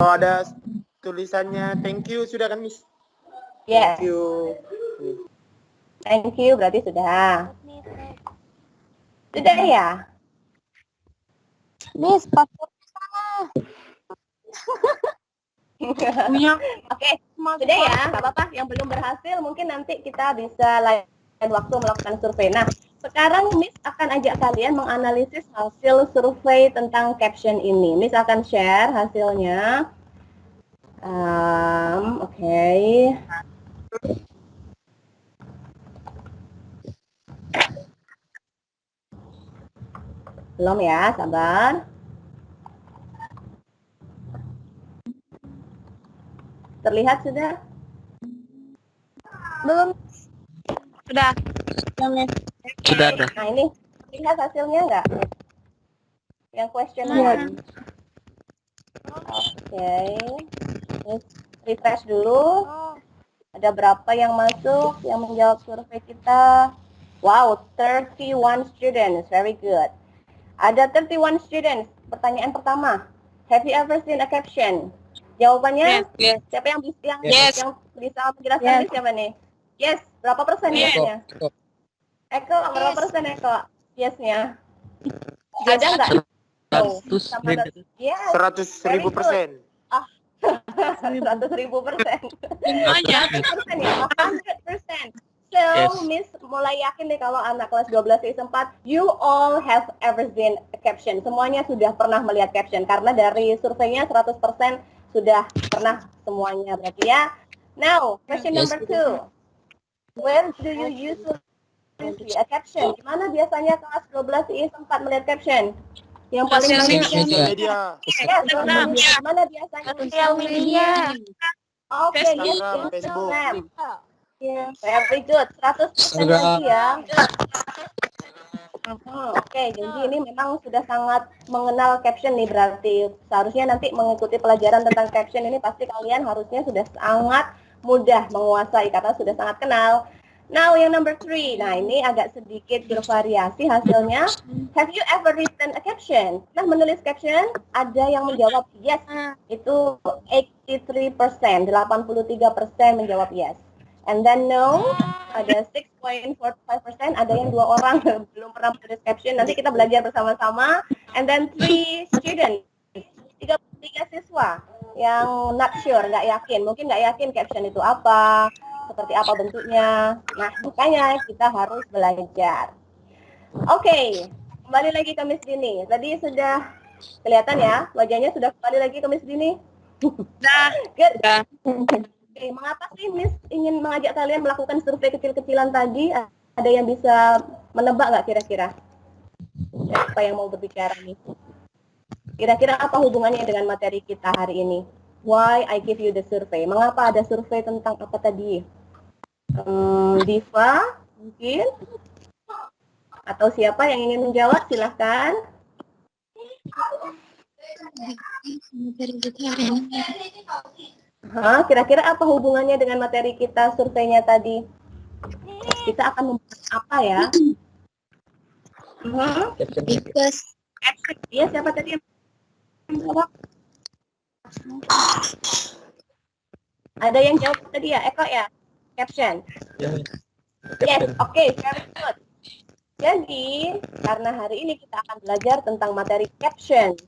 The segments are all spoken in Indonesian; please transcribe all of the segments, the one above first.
Oh, ada tulisannya thank you sudah kan, Miss? Yes. Thank you. Thank you berarti sudah. Sudah ya? Miss, passwordnya sana. Punya. Oke, sudah ya, nggak apa-apa. Yang belum berhasil mungkin nanti kita bisa lain waktu melakukan survei. Nah, sekarang Miss akan ajak kalian menganalisis hasil survei tentang caption ini. Miss akan share hasilnya. Oke. Belum ya, sabar. Terlihat sudah? Belum. Sudah. Sudah ada. Nah, ini lihat hasilnya nggak? Yang questionnaire. Oke. Refresh dulu. Ada berapa yang masuk, yang menjawab survei kita? Wow, 31 students. Very good. Ada 31 students. Pertanyaan pertama. Have you ever seen a caption? Jawabannya, Yes. siapa yang bisa Yes. yang bisa menjelaskan ini siapa nih? Yes, berapa persen yes-nya? Eko, berapa persen Eko? Yes-nya? Ada nggak? 100.000%. 100.000%. Semuanya. 100% ya? 100%. So, Yes. Miss mulai yakin deh kalau anak kelas 12 season 4, you all have ever seen a caption. Semuanya sudah pernah melihat caption karena dari surveinya 100% sudah pernah semuanya berarti ya. Now, question Yes. number 2. Where do you usually see a caption? Di mana biasanya kelas 12 season 4 melihat caption? Yang paling Sosial banyak. media. Media. Yes, Instagram. di mana biasanya? Sosial media. Oke, yes, Instagram, Facebook. Instagram. Very good, 100% Instagram. lagi ya. Oke, jadi ini memang sudah sangat mengenal caption nih berarti. Seharusnya nanti mengikuti pelajaran tentang caption ini pasti kalian harusnya sudah sangat mudah menguasai karena sudah sangat kenal. Now yang number 3, nah ini agak sedikit bervariasi hasilnya. Have you ever written a caption? Nah menulis caption, ada yang menjawab yes, itu 83%, 83% menjawab yes. And then no, ada 6.45%, ada yang 2 orang belum pernah menulis caption. Nanti kita belajar bersama-sama. And then 3 students, 3 siswa yang not sure, nggak yakin. Mungkin nggak yakin caption itu apa, seperti apa bentuknya. Nah, makanya kita harus belajar. Oke, kembali lagi ke Miss Dini. Tadi sudah kelihatan ya, wajahnya sudah kembali lagi ke Miss Dini. Sudah. Good. Sudah. Oke, mengapa sih Miss ingin mengajak kalian melakukan survei kecil-kecilan tadi? Ada yang bisa menebak nggak kira-kira? Siapa yang mau berbicara nih? Kira-kira apa hubungannya dengan materi kita hari ini? Why I give you the survey? Mengapa ada survei tentang apa tadi? Diva, mungkin? Atau siapa yang ingin menjawab? Silahkan. Kira-kira apa hubungannya dengan materi kita surveinya tadi? Kita akan membahas apa ya? Because. Iya, siapa tadi yang menjawab? Ada yang jawab tadi ya, Eko ya? Caption. Yes, oke, very good. Jadi, karena hari ini kita akan belajar tentang materi caption.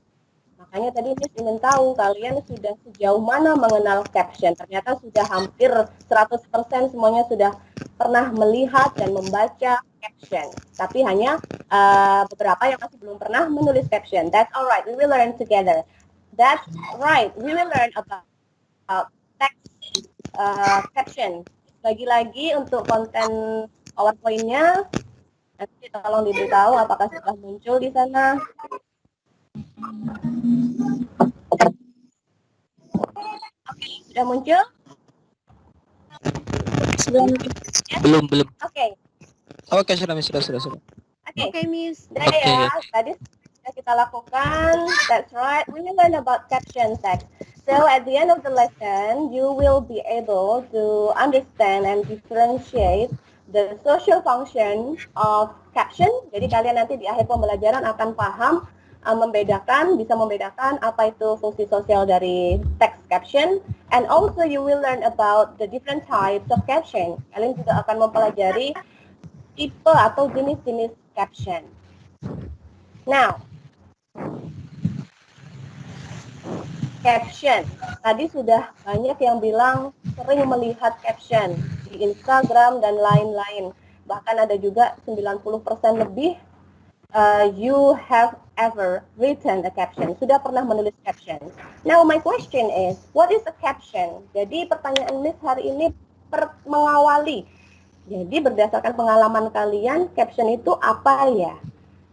Makanya tadi Miss ingin tahu kalian sudah sejauh mana mengenal caption. Ternyata sudah hampir 100% semuanya sudah pernah melihat dan membaca caption. Tapi hanya beberapa yang masih belum pernah menulis caption. That's alright, we will learn together. That's right, we will learn about text caption. Lagi-lagi untuk konten PowerPoint-nya, nanti tolong diberitahu apakah sudah muncul di sana. Oke, sudah muncul? Belum. Oke. Oke, sudah. Oke, Miss. Nah ya, tadi sudah kita lakukan. That's right. We will learn about caption text. So at the end of the lesson, you will be able to understand and differentiate the social function of caption. Jadi kalian nanti di akhir pembelajaran akan paham bisa membedakan apa itu fungsi sosial dari text caption, and also you will learn about the different types of caption. Kalian juga akan mempelajari tipe atau jenis-jenis caption. Now, caption. Tadi sudah banyak yang bilang sering melihat caption di Instagram dan lain-lain. Bahkan ada juga 90% lebih you have ever written a caption. Sudah pernah menulis caption. Now my question is, what is a caption? Jadi pertanyaan Miss hari ini mengawali. Jadi berdasarkan pengalaman kalian, caption itu apa ya?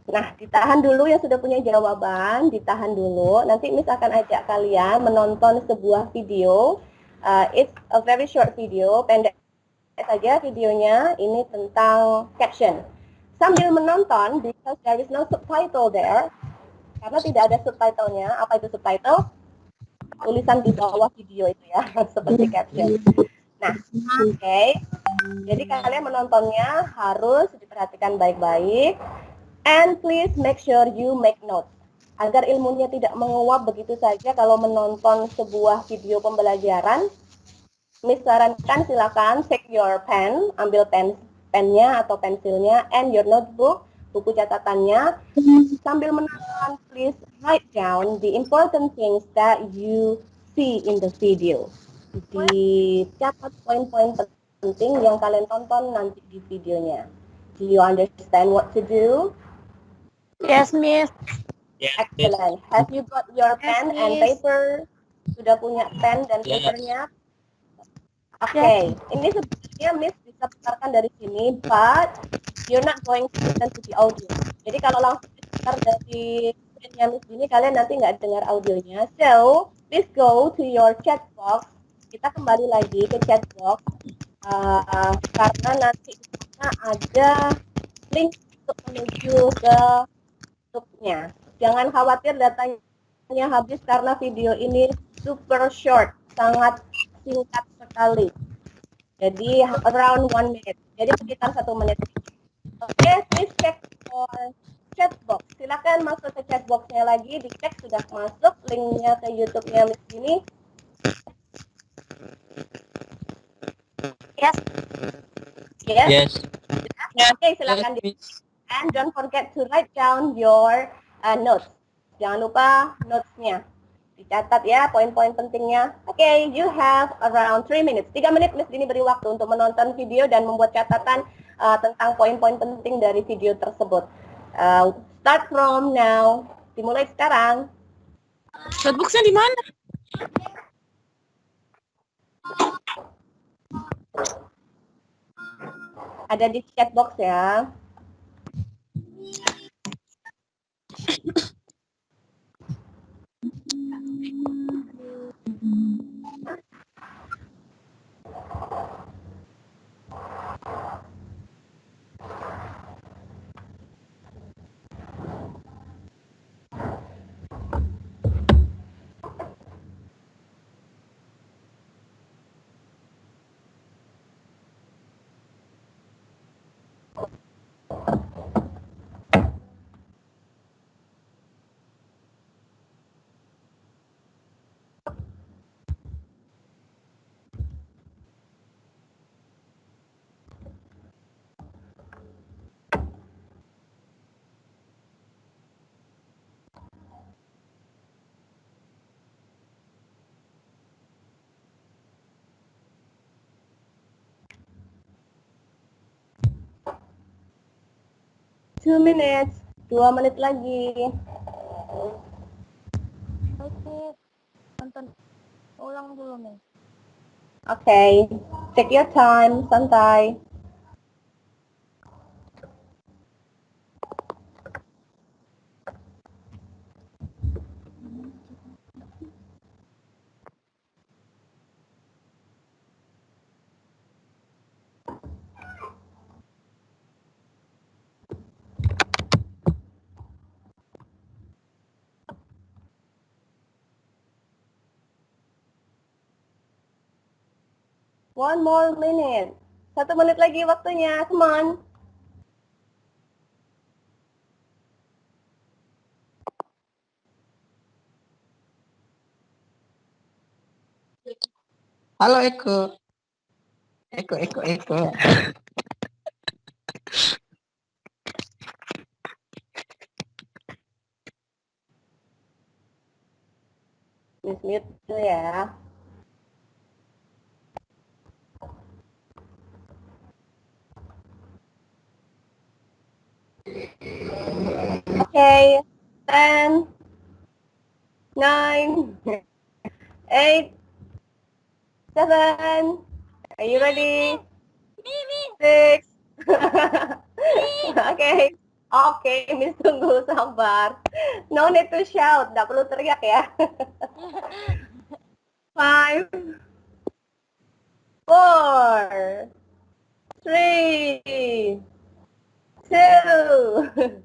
Nah, ditahan dulu yang sudah punya jawaban, ditahan dulu. Nanti Miss akan ajak kalian menonton sebuah video. It's a very short video, pendek saja videonya. Ini tentang caption. Sambil menonton, because there is no subtitle there, karena tidak ada subtitlenya. Apa itu subtitle? Tulisan di bawah video itu ya, seperti caption. Nah, oke. Jadi kalian menontonnya harus diperhatikan baik-baik. And please make sure you make notes. Agar ilmunya tidak menguap begitu saja kalau menonton sebuah video pembelajaran, Miss sarankan silakan take your pen, ambil pennya atau pensilnya, and your notebook, buku catatannya. Sambil menonton, please write down the important things that you see in the video. Dicatat poin-poin penting yang kalian tonton nanti di videonya. Do you understand what to do? Yes, Miss. Excellent. Have you got your pen and paper? Sudah punya pen dan papernya? Oke, ini sebenarnya Miss bisa putarkan dari sini, but you're not going to listen to the audio. Jadi kalau langsung diputar dari screen-nya Miss ini, kalian nanti nggak dengar audionya. So, please go to your chat box. Kita kembali lagi ke chat box, karena nanti di sana ada link untuk menuju ke YouTube-nya. Jangan khawatir datanya habis karena video ini super short, sangat singkat sekali. Jadi around 1 minute. Jadi sekitar 1 menit. Oke, please check your chat box. Silakan masuk ke chat box-nya lagi, dicek sudah masuk linknya ke YouTube-nya Miss ini. Yes. Yes. Yes. Oke, silakan di and don't forget to write down your notes. Jangan lupa notes-nya. Dicatat ya poin-poin pentingnya. Oke, you have around 3 minutes. 3 menit Miss Dini beri waktu untuk menonton video dan membuat catatan tentang poin-poin penting dari video tersebut. Start from now. Dimulai sekarang. Notebooknya di mana? Ada di chat box ya. Two minutes, 2 menit lagi. Oke, nonton ulang dulu, Miss. Oke, take your time, santai. One more minute. 1 menit lagi waktunya. Come on. Halo Eko. Eko. Miss mute dulu ya. Okay, 10, 9, 8, 7. Are you ready? 6. Okay. Oke, Miss tunggu sabar. No need to shout, nggak perlu teriak ya. 5, 4, 3, 2,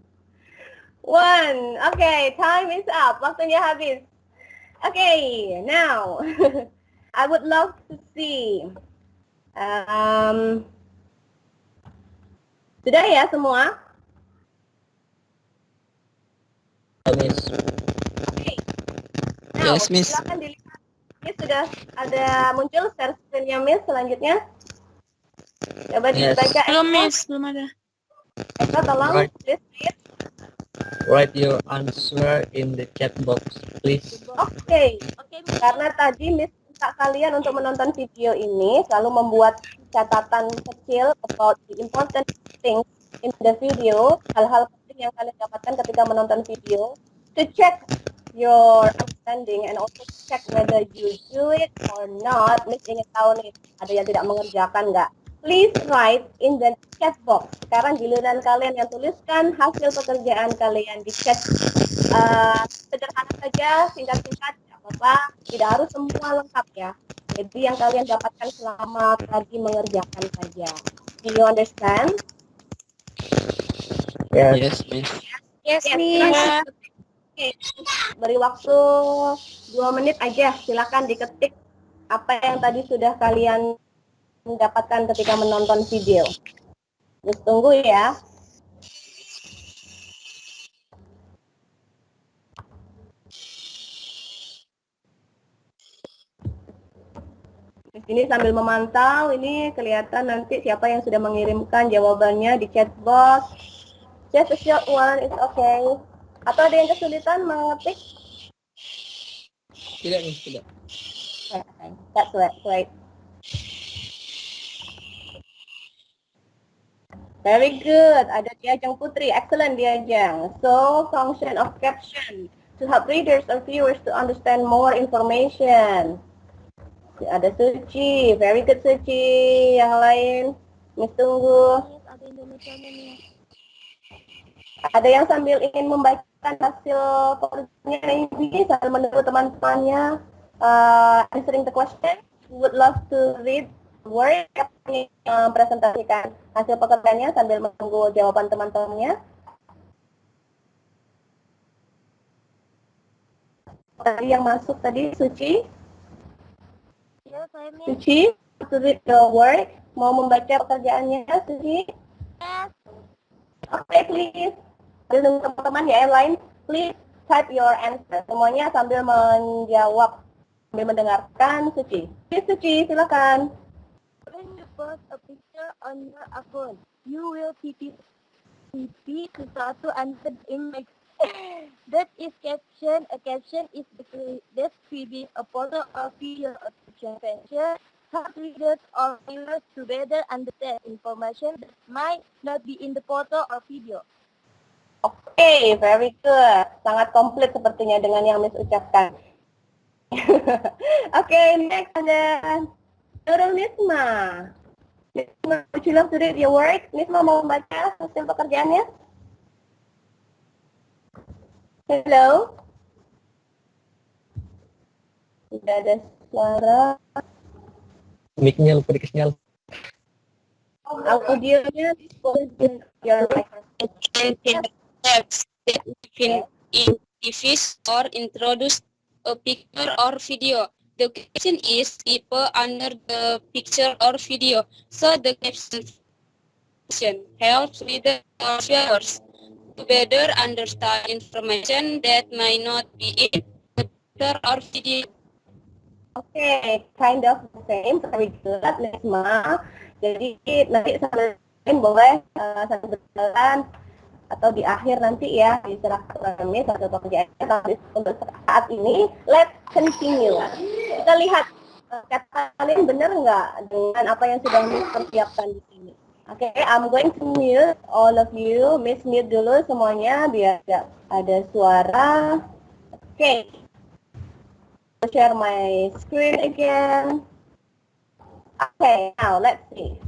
1. Okay, time is up. Waktunya habis. Okay, now I would love to see. Sudah ya semua? Miss. Okay. Now, Yes, Miss. silakan dilihat. Ini sudah ada muncul share screen-nya Miss selanjutnya. Coba Yes. dibaca. Belum, Eko. Miss. Belum ada. Eko, tolong. Right. Please. Write your answer in the chat box, please. Oke. Karena tadi Miss minta kalian untuk menonton video ini selalu membuat catatan kecil about the important things in the video, hal-hal penting yang kalian dapatkan ketika menonton video, to check your understanding and also check whether you do it or not. Miss ingin tahu nih, ada yang tidak mengerjakan nggak? Please write in the chat box. Sekarang giliran kalian yang tuliskan hasil pekerjaan kalian di chat. Sederhana saja, singkat-singkat, tidak apa-apa. Tidak harus semua lengkap ya. Jadi yang kalian dapatkan selama tadi mengerjakan saja. Do you understand? Yes, Miss. Yes, Yes, Miss. Beri waktu 2 menit aja. Silakan diketik apa yang tadi sudah kalian mendapatkan ketika menonton video. Terus tunggu ya. Di sini sambil memantau, ini kelihatan nanti siapa yang sudah mengirimkan jawabannya di chat box. Just a short one, it's okay. Atau ada yang kesulitan mengetik? Tidak, Miss, tidak. Okay, that's great. Very good. Ada Diajeng Putri. Excellent, Diajeng. So, function of caption to help readers or viewers to understand more information. Ada Suci. Very good, Suci. Yang lain? Miss tunggu. Ada Indonesia-nya nih. Ada yang sambil ingin membacakan hasil pekerjaannya ini sambil menunggu teman-temannya answering the question. Would love to read word presentasikan hasil pekerjaannya sambil menunggu jawaban teman-temannya. Tadi yang masuk tadi Suci. Ya, saya Miss. Suci, to read the work. Mau membaca pekerjaannya, Suci? Yes. Oke, please. Sambil nunggu teman-teman ya, yang lain, please type your answer. Semuanya sambil menjawab, sambil mendengarkan Suci. Please, Suci, silakan. When you post a picture on your account, you will PP sesuatu under the image. That is caption. A caption is describing a photo or video of picture. Help readers or viewers to better understand information that might not be in the photo or video. Oke, very good. Sangat komplit sepertinya dengan yang Miss ucapkan. Oke, next ada Nurul Nisma. Nisma, would you love to read your work? Nisma mau membaca hasil pekerjaannya? Hello? Tidak ada suara. Mic-nya lupa dikasih. Audionya your microphone. Text in TVs or introduce a picture or video. The caption is typed under the picture or video, so the caption helps readers or viewers to better understand information that might not be in the picture or video. Okay, kind of the same. Very good, Nisma. Jadi nanti sambil boleh sambil berjalan atau di akhir nanti ya diserahkan Miss atau pengerjaan. Tapi untuk saat ini, let's continue. Kita lihat kata kalian benar nggak dengan apa yang sudah Miss persiapkan di sini. Oke, I'm going to mute all of you. Miss mute dulu semuanya biar ada suara. Oke. Share my screen again. Okay, now let's see.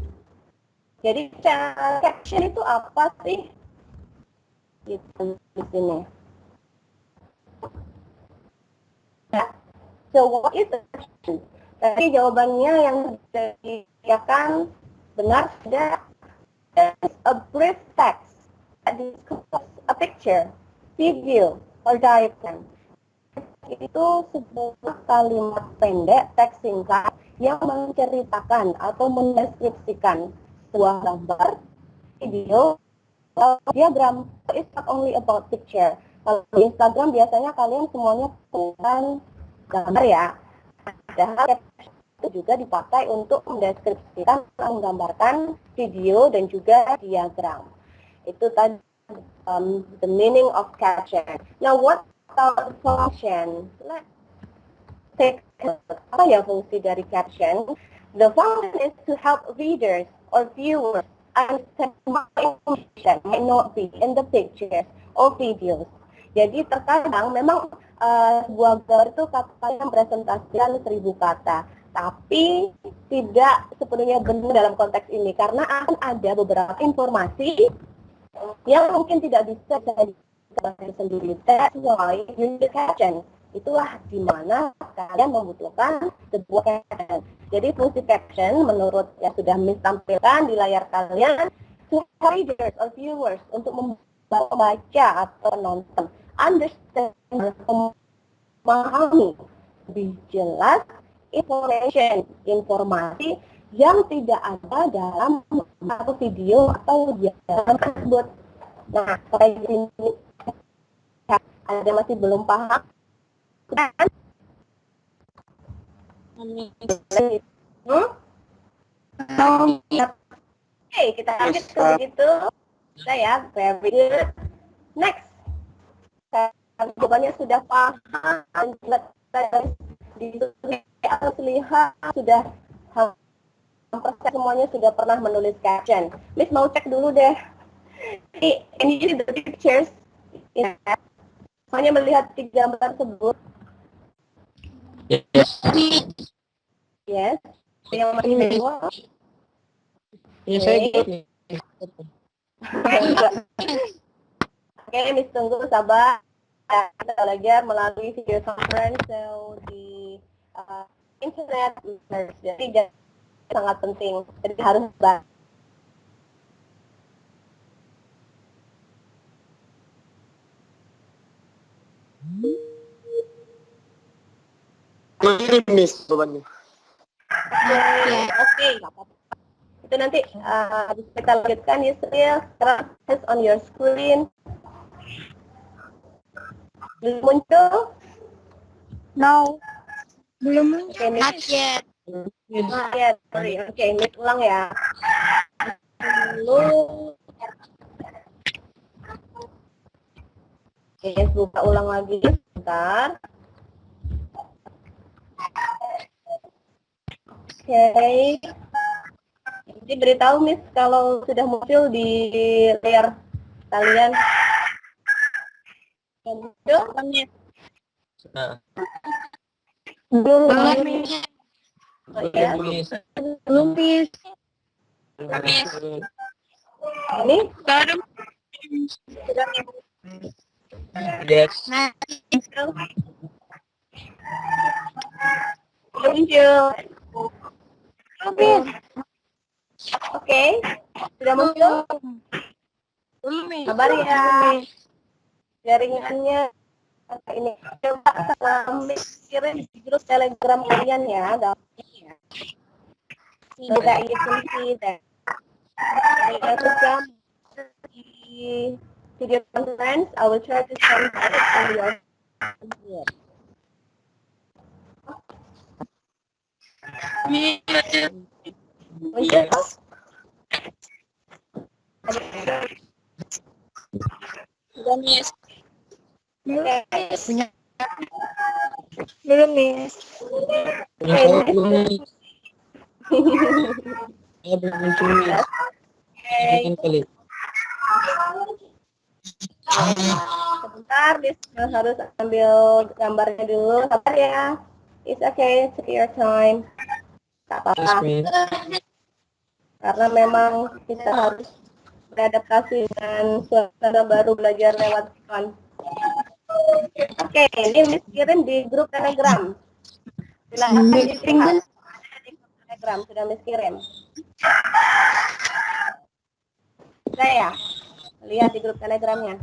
Jadi caption itu apa sih? Gitu di sini. Ya. So what is the caption? Tadi jawabannya yang disediakan benar tidak. A brief text that describes a picture, video, or diagram. Itu sebuah kalimat pendek, teks singkat yang menceritakan atau mendeskripsikan sebuah gambar, video, atau diagram. It's not only about picture. Kalau di Instagram biasanya kalian semuanya bukan gambar ya. Padahal itu juga dipakai untuk mendeskripsikan, menggambarkan video dan juga diagram. Itu tadi the meaning of caption. Now what about function? Let's take a look. Apa ya fungsi dari caption? The function is to help readers or viewers understand what information might not be in the pictures or videos. Jadi terkadang memang sebuah gambar itu kata-kata presentasikan 1000 kata, tapi tidak sepenuhnya benar dalam konteks ini karena akan ada beberapa informasi yang mungkin tidak bisa dikatakan sendiri. That's why you need caption. Itulah di mana kalian membutuhkan sebuah caption. Jadi fungsi caption menurut yang sudah Miss tampilkan di layar kalian, to readers or viewers untuk membaca atau nonton, understand, memahami lebih jelas informasi yang tidak ada dalam atau video atau diagram tersebut. Nah, kayak ini ada masih belum paham kan? Oke, kita lanjut ke begitu. Ya, very good. Next, jawabannya sudah paham, harus lihat sudah hampir semuanya sudah pernah menulis caption. Miss mau cek dulu deh. Ini the pictures. Ya. Semuanya melihat 3 gambar tersebut. Yes. Yes. Yang masih bawah. Ini saya ikut nih. Oke, Miss tunggu sabar. Kita belajar melalui video conference di internet. Jadi sangat penting. Jadi harus bahas. Ini Miss jawabannya. Oke, nggak apa-apa. Itu nanti kita lanjutkan Yusril. Sekarang on your screen. Belum muncul? No. Belum. Okay, Not yet. Not yet. Sorry. Oke, Miss ulang ya. Dulu. Oke, buka ulang lagi. Bentar. Oke. Jadi beritahu Miss kalau sudah muncul di layar kalian. Muncul? Nah, Belum. Belum. Oh, ya. Belum, Miss. Ini Baru sudah yes. muncul. Belum muncul. Miss. Oke, sudah muncul. Belum, Miss. Kabar ya. Jaringannya ini. Coba kirim di grup Telegram kalian ya. So that you can see that. Di video conference, I will try to send it on your computer. Muncul? Sudah, Miss. Oke. Belum, Miss. Punya saya belum nih. Saya belum muncul nih. Jangan kali. Sebentar, Miss harus ambil gambarnya dulu. Sabar ya. It's okay, take your time. Tak Yes, apa-apa. Miss. Karena memang kita harus beradaptasi dengan suasana baru belajar lewat phone. Oke, ini Miss kirim di grup Telegram. Silakan dilihat. Di grup Telegram sudah Miss kirim. Saya lihat di grup Telegramnya.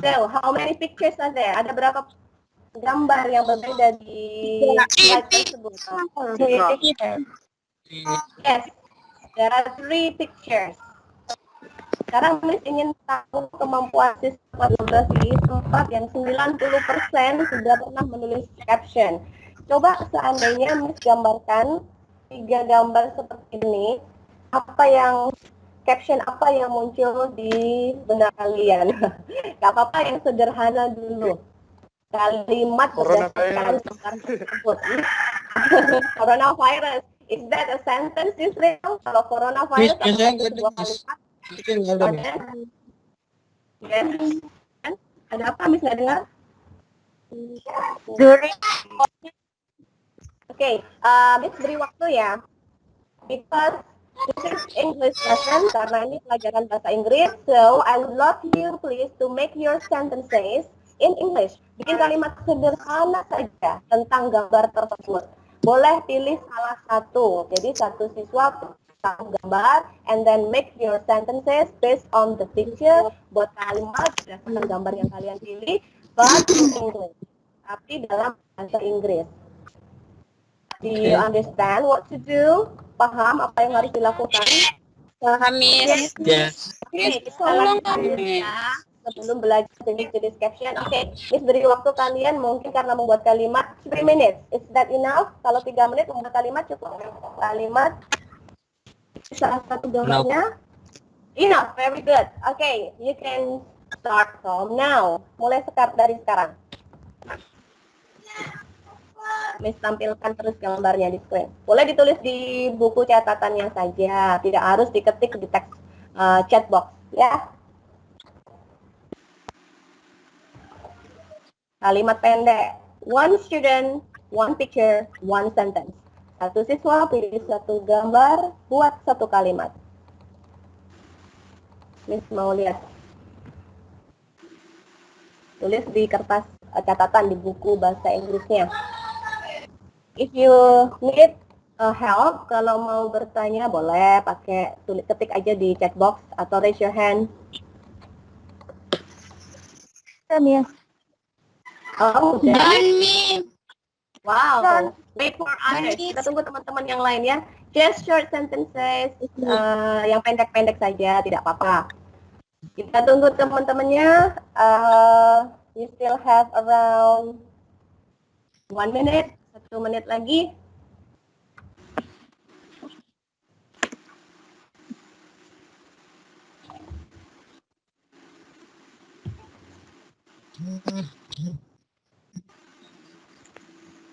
So, how many pictures are there? Ada berapa gambar yang berbeda di slide tersebut? Yes, there are 3 pictures. Sekarang Miss ingin tahu kemampuan siswa 12 di tempat yang 90% sudah pernah menulis caption. Coba seandainya Miss gambarkan 3 gambar seperti ini, caption apa yang muncul di benak kalian? Gak apa-apa yang sederhana dulu. Kalimat berdasarkan gambar tersebut. Coronavirus. Is that a sentence, Israel? Kalau coronavirus, Miss, saya nggak sebuah ada, Miss. kalimat? Mungkin nggak ada, Miss. Yes. Ada apa, Miss? Nggak dengar? Oke, Miss beri waktu ya. Because this is English lesson, karena ini pelajaran bahasa Inggris. So, I would love you please to make your sentences in English. Bikin kalimat sederhana saja tentang gambar tersebut. Boleh pilih salah satu. Jadi satu siswa satu gambar, and then make your sentences based on the picture. Buat kalimat berdasarkan gambar yang kalian pilih, but in English. Tapi dalam bahasa Inggris. Do you understand what to do? Paham apa yang harus dilakukan? Paham, Miss. Yes. Oke, kita Tolong, lanjut Miss. ya. Sebelum belajar jenis-jenis caption, oke, Miss beri waktu kalian mungkin karena membuat kalimat 3 minutes. Is that enough? Kalau 3 menit membuat kalimat cukup? Kalimat salah satu gambarnya? Enough, very good. Okay, you can start from now. Mulai dari sekarang. Miss tampilkan terus gambarnya di screen. Boleh ditulis di buku catatannya saja, tidak harus diketik di teks chat box, ya. Kalimat pendek. One student, one picture, one sentence. Satu siswa pilih satu gambar, buat satu kalimat. Miss mau lihat. Tulis di kertas catatan di buku bahasa Inggrisnya. If you need help, kalau mau bertanya boleh pakai ketik aja di chat box atau raise your hand. Miss. Oh, udah. Miss. Wow. Wait for others. Kita tunggu teman-teman yang lain ya. Just short sentences, yang pendek-pendek saja, tidak apa-apa. Kita tunggu teman-temannya. You still have around 1 minute, 1 menit lagi.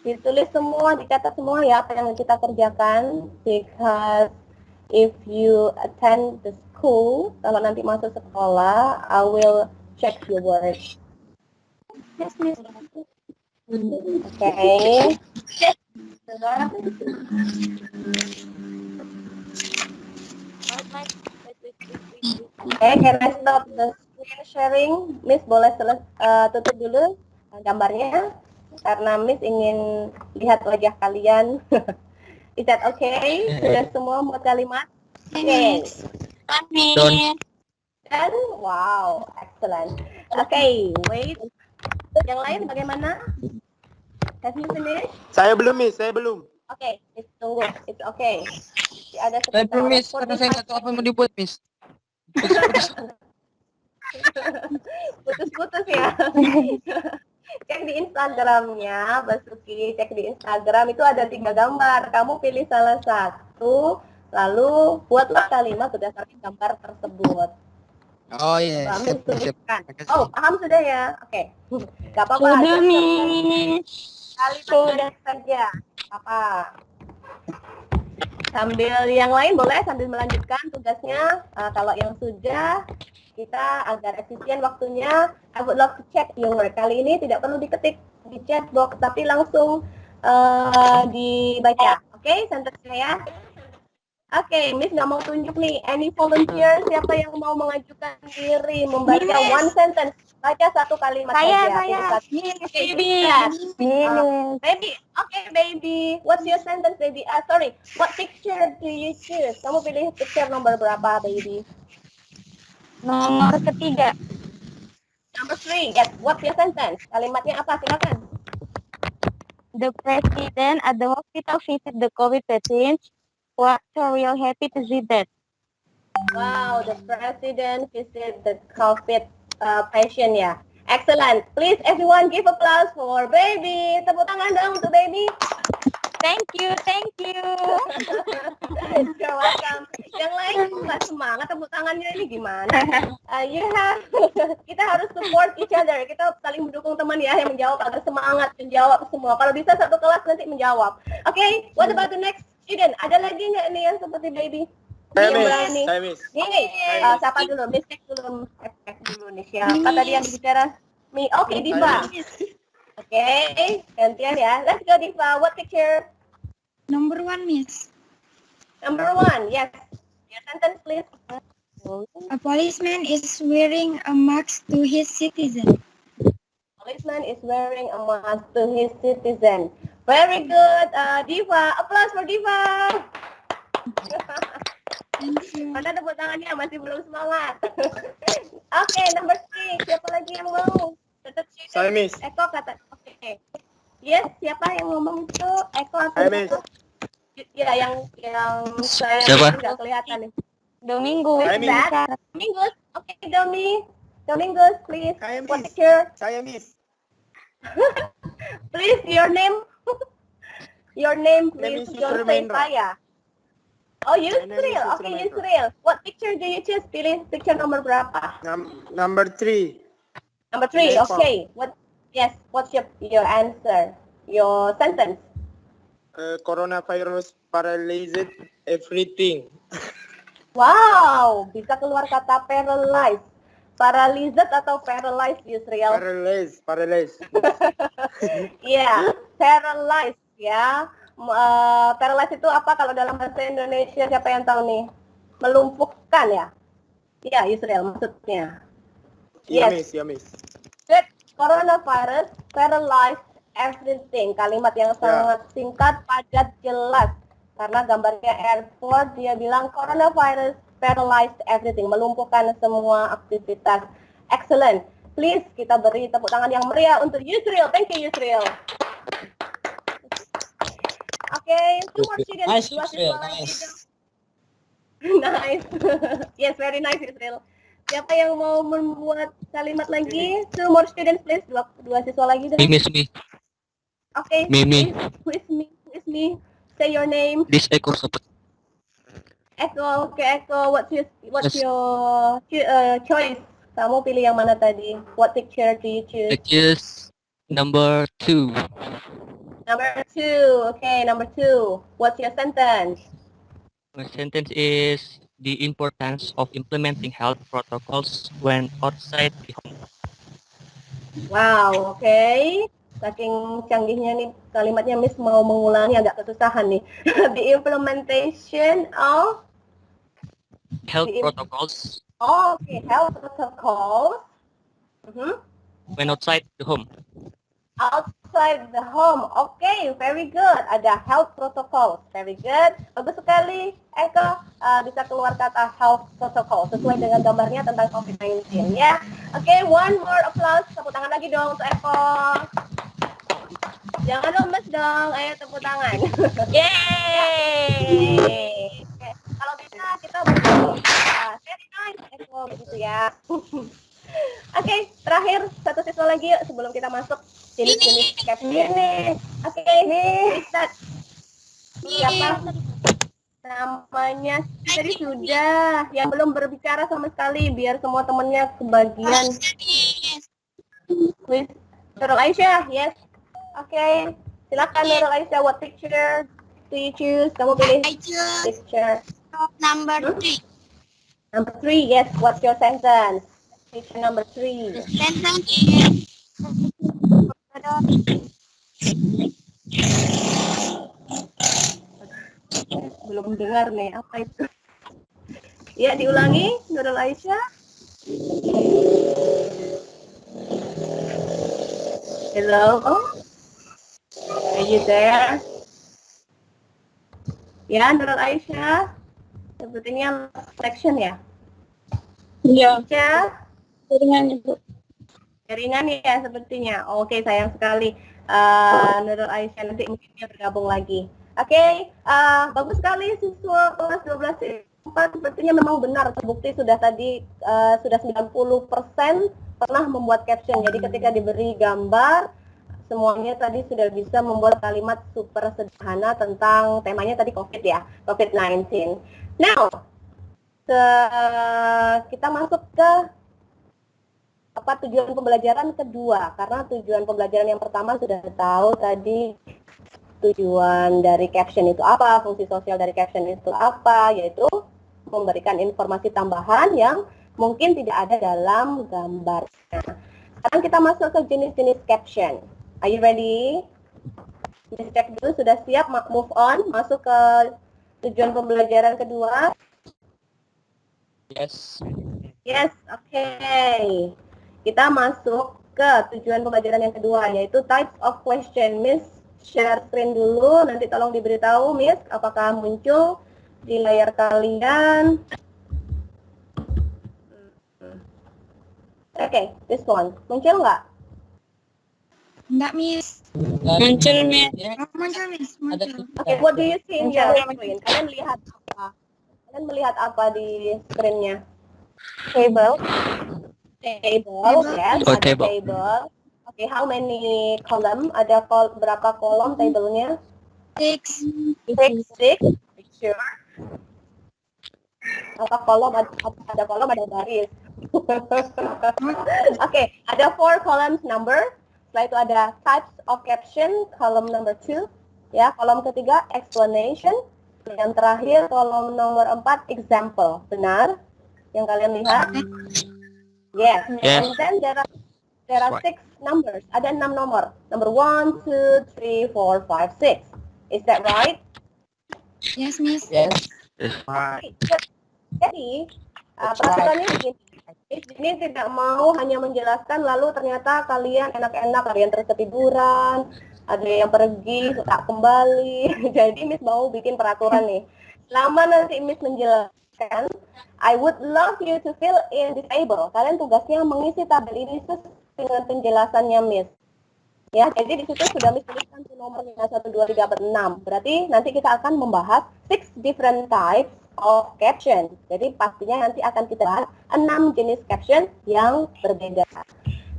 Ditulis semua, dicatat semua ya apa yang kita kerjakan. Because if you attend the school, kalau nanti masuk sekolah, I will check your words. Yes, Miss. Okay. Okay, can I stop the screen sharing? Miss boleh tutup dulu gambarnya karena Miss ingin lihat wajah kalian. Is that okay? Sudah semua buat kalimat? Okay. Miss. Dan wow, excellent. Okay, wait. Yang lain bagaimana? Have you finished? Saya belum, Miss. Saya belum. Okay, Miss tunggu. It's okay. Ada Saya belum, Miss. 45 Karena saya nggak tahu apa yang mau dibuat, Miss. Putus-putus ya. Cek di Instagramnya, Basuki. Cek di Instagram itu ada 3 gambar. Kamu pilih salah satu, lalu buatlah kalimat berdasarkan gambar tersebut. Oh iya, Kamu siap, siap. tuliskan. Makasih. Oh, paham sudah ya? Oke. Gak apa-apa. Sudah, just Miss. kalimat pendek saja. Apa? Sambil yang lain boleh sambil melanjutkan tugasnya. Kalau yang sudah, kita agar efisien waktunya, I would love to check your work. Kali ini tidak perlu diketik di chat box, tapi langsung dibaca. Oke, sentence ya. Oke, Miss nggak mau tunjuk nih. Any volunteer? Siapa yang mau mengajukan diri membaca Miss. one sentence? Baca satu kalimat Saya. saja. Oke, Baby. Miss. Baby, okay, baby. What's your sentence, baby? Sorry. What picture do you choose? Kamu pilih picture nomor berapa, baby? Nomor ketiga. Number 3. Yes. What's your sentence? Kalimatnya apa? Silakan. The president at the hospital visit the COVID patients. Was real happy to see that. Wow, the president visit the COVID patient ya. Excellent. Please everyone give applause for baby. Tepuk tangan dong untuk baby. Thank you, thank you. You're welcome. Yang lain nggak semangat tepuk tangannya ini gimana? Kita harus support each other. Kita saling mendukung teman ya yang menjawab agar semangat menjawab semua. Kalau bisa satu kelas nanti menjawap. Oke, what about the next student? Ada lagi nggak nih yang seperti baby? Saya Yang miss, berani. saya miss. Ini siapa dulu? Miss cek dulu. Cek dulu nih siapa tadi yang bicara? Mi. Oke, Diva. Oke, gantian ya. Let's go Diva. What picture? Number 1, Miss. Number 1. Yes. Your sentence please. A policeman is wearing a mask to his citizen. Policeman is wearing a mask to his citizen. Very good, Diva. Applause for Diva. Thank you. Mana tepuk tangannya masih belum semangat. Oke, number 3. Siapa lagi yang mau? Tetap Saya miss. Eko kata. Oke. Yes, siapa yang ngomong itu? Eko atau Saya miss. Ya, yang saya Siapa? nggak kelihatan nih. Domingo. Saya miss. Domingos. Oke, Domingos, please. Saya What miss. picture? Saya miss. Please, your name. Your name, Name please. is Don't Yusril say Mendra. saya. Oh, My name is Yusril. Yusril Okay, Mendra. Yusril. What picture do you choose? Pilih picture nomor berapa? Number 3. Number 3. Yes, Okay. Yes. What's your answer? Your sentence. Coronavirus paralyzed everything. Wow, bisa keluar kata paralyzed. Paralyzed atau paralyzed, Yusril? Paralyzed. Iya, paralyzed ya. Paralyzed itu apa kalau dalam bahasa Indonesia? Siapa yang tahu nih? Melumpuhkan ya? Iya, Yusril maksudnya. Ya Yes. miss. Good. Coronavirus paralyzed everything. Kalimat yang sangat singkat, padat, jelas. Karena gambarnya airport, dia bilang coronavirus paralyzed everything, melumpuhkan semua aktivitas. Excellent. Please kita beri tepuk tangan yang meriah untuk Yusril. Thank you, Yusril. Oke, two more students. Nice, Dua Yusril, siswa lagi nice. dong. Nice. Yes, very nice, Yusril. Siapa yang mau membuat kalimat lagi? Two more students, please. Dua siswa lagi dong. Miss me. Okay. Mimi. Who is me? Say your name. This echo sobat. Echo. Okay, Echo. What's Yes. your choice? Kamu pilih yang mana tadi? What picture do you choose? Which is number 2. Number 2. Okay, number 2. What's your sentence? My sentence is the importance of implementing health protocols when outside the home. Wow. Okay. Saking canggihnya nih kalimatnya, Miss mau mengulangi agak kesusahan nih. The implementation of Health The- protocols okay, health protocols. when outside the home. Outside the home. Okay, very good. Ada health protocols. Very good. Bagus sekali, Eko. Bisa keluar kata health protocol sesuai dengan gambarnya tentang COVID-19 ya. Okay, one more applause. Tepuk tangan lagi dong untuk Eko. Jangan lemes dong. Ayo tepuk tangan. Yeay. Oke, kalau bisa kita berdiri. Very nice, Eko, begitu ya. Oke, terakhir satu siswa lagi yuk sebelum kita masuk jenis-jenis caption. Ini. Oke, Ustaz. Siapa? Namanya tadi sudah. Yang belum berbicara sama sekali biar semua temennya kebagian. With Nurul Aisyah, yes. Oke, silakan Nurul Aisyah. What picture do you choose? Kamu pilih picture. Number 3. Number 3, yes. What's your sentence? Picture number 3. Sentence is Belum dengar nih, apa itu? Ya, diulangi, Nurul Aisyah. Hello? Are you there? Ya, Nurul Aisyah. Sepertinya section ya? Iya, Ya, jaringan Ibu. jaringan ya sepertinya. Oke, sayang sekali. Nurul Aisyah nanti mungkin dia bergabung lagi. Oke, bagus sekali siswa kelas 12 4 sepertinya memang benar terbukti sudah tadi sudah 90% pernah membuat caption. Jadi ketika diberi gambar semuanya tadi sudah bisa membuat kalimat super sederhana tentang temanya tadi COVID ya, COVID-19. Now, kita masuk ke apa tujuan pembelajaran kedua, karena tujuan pembelajaran yang pertama sudah tahu tadi tujuan dari caption itu apa, fungsi sosial dari caption itu apa, yaitu memberikan informasi tambahan yang mungkin tidak ada dalam gambarnya. Sekarang kita masuk ke jenis-jenis caption. Are you ready? Just cek dulu, sudah siap? Move on, masuk ke tujuan pembelajaran kedua. Yes. Yes, oke. Kita masuk ke tujuan pembelajaran yang kedua, yaitu types of question. Miss, share screen dulu, nanti tolong diberitahu, Miss, apakah muncul di layar kalian. Oke, this one. Muncul nggak? Enggak, Miss. Muncul, Miss. Oh, muncul, Miss. Muncul. Oke, what do you see in your screen? Kalian lihat apa? Kalian melihat apa di screen-nya? table. Table, yes, Oh, ada table. table. Oke, how many column? Ada berapa kolom table-nya? 6. Six. Sure. Apa kolom? Ada kolom, ada baris. Oke, ada 4 columns number. Setelah itu ada types of caption, column number 2. Ya, kolom ketiga explanation. Yang terakhir kolom nomor 4 example. Benar? Yang kalian lihat? Yes. Yes. And then there are 6 numbers. Ada 6 nomor. Number 1, 2, 3, 4, 5, 6. Is that right? Yes, Miss. Jadi, peraturannya begini. Ini tidak mau hanya menjelaskan lalu ternyata kalian enak-enak, kalian terus ketiduran, ada yang pergi, tak kembali. Jadi Miss mau bikin peraturan nih. Selama nanti Miss menjelaskan, I would love you to fill in this table. Kalian tugasnya mengisi tabel ini sesuai dengan penjelasannya Miss. Ya, jadi di situ sudah Miss tuliskan nomornya 1, 2, 3, 4, 6. Berarti nanti kita akan membahas 6 different types of caption. Jadi pastinya nanti akan kita bahas 6 jenis caption yang berbeda.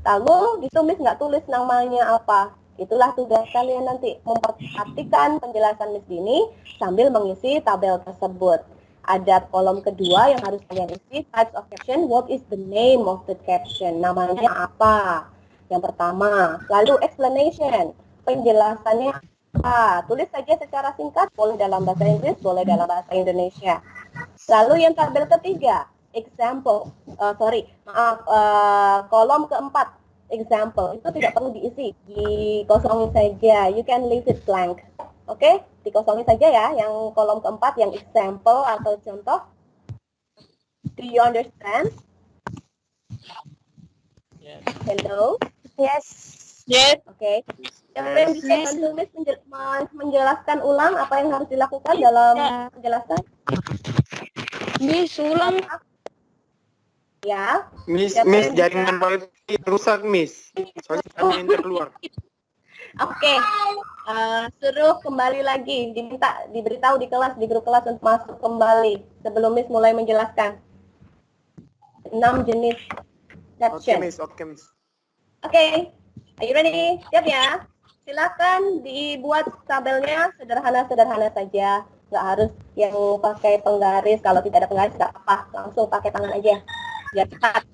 Lalu ditulis nggak tulis namanya apa. Itulah tugas kalian nanti, memperhatikan penjelasan Miss Dini sambil mengisi tabel tersebut. Ada kolom kedua yang harus kalian isi, types of caption, what is the name of the caption, namanya apa. Yang pertama, lalu explanation, penjelasannya apa. Tulis saja secara singkat, boleh dalam bahasa Inggris, boleh dalam bahasa Indonesia. Lalu yang tabel ketiga, example, kolom keempat, example, itu tidak perlu diisi, dikosongin saja, you can leave it blank. Oke, dikosongin saja ya, yang kolom keempat, yang example atau contoh. Do you understand? Hello? Yes. Yes. Oke. Kalian bisa bantu Miss menjelaskan ulang apa yang harus dilakukan dalam penjelasan? Miss, ulang. Ya. Miss, Siapa Miss yang jaringan wifi rusak, Miss. Soalnya kami yang terkeluar. Oke. Suruh kembali lagi, diberitahu di kelas, di grup kelas untuk masuk kembali sebelum Miss mulai menjelaskan. 6 jenis caption. Oke, Miss. Oke, are you ready? Siap ya? Silakan dibuat tabelnya sederhana-sederhana saja. Nggak harus yang pakai penggaris. Kalau tidak ada penggaris nggak apa-apa. Langsung pakai tangan aja. Biar cepat.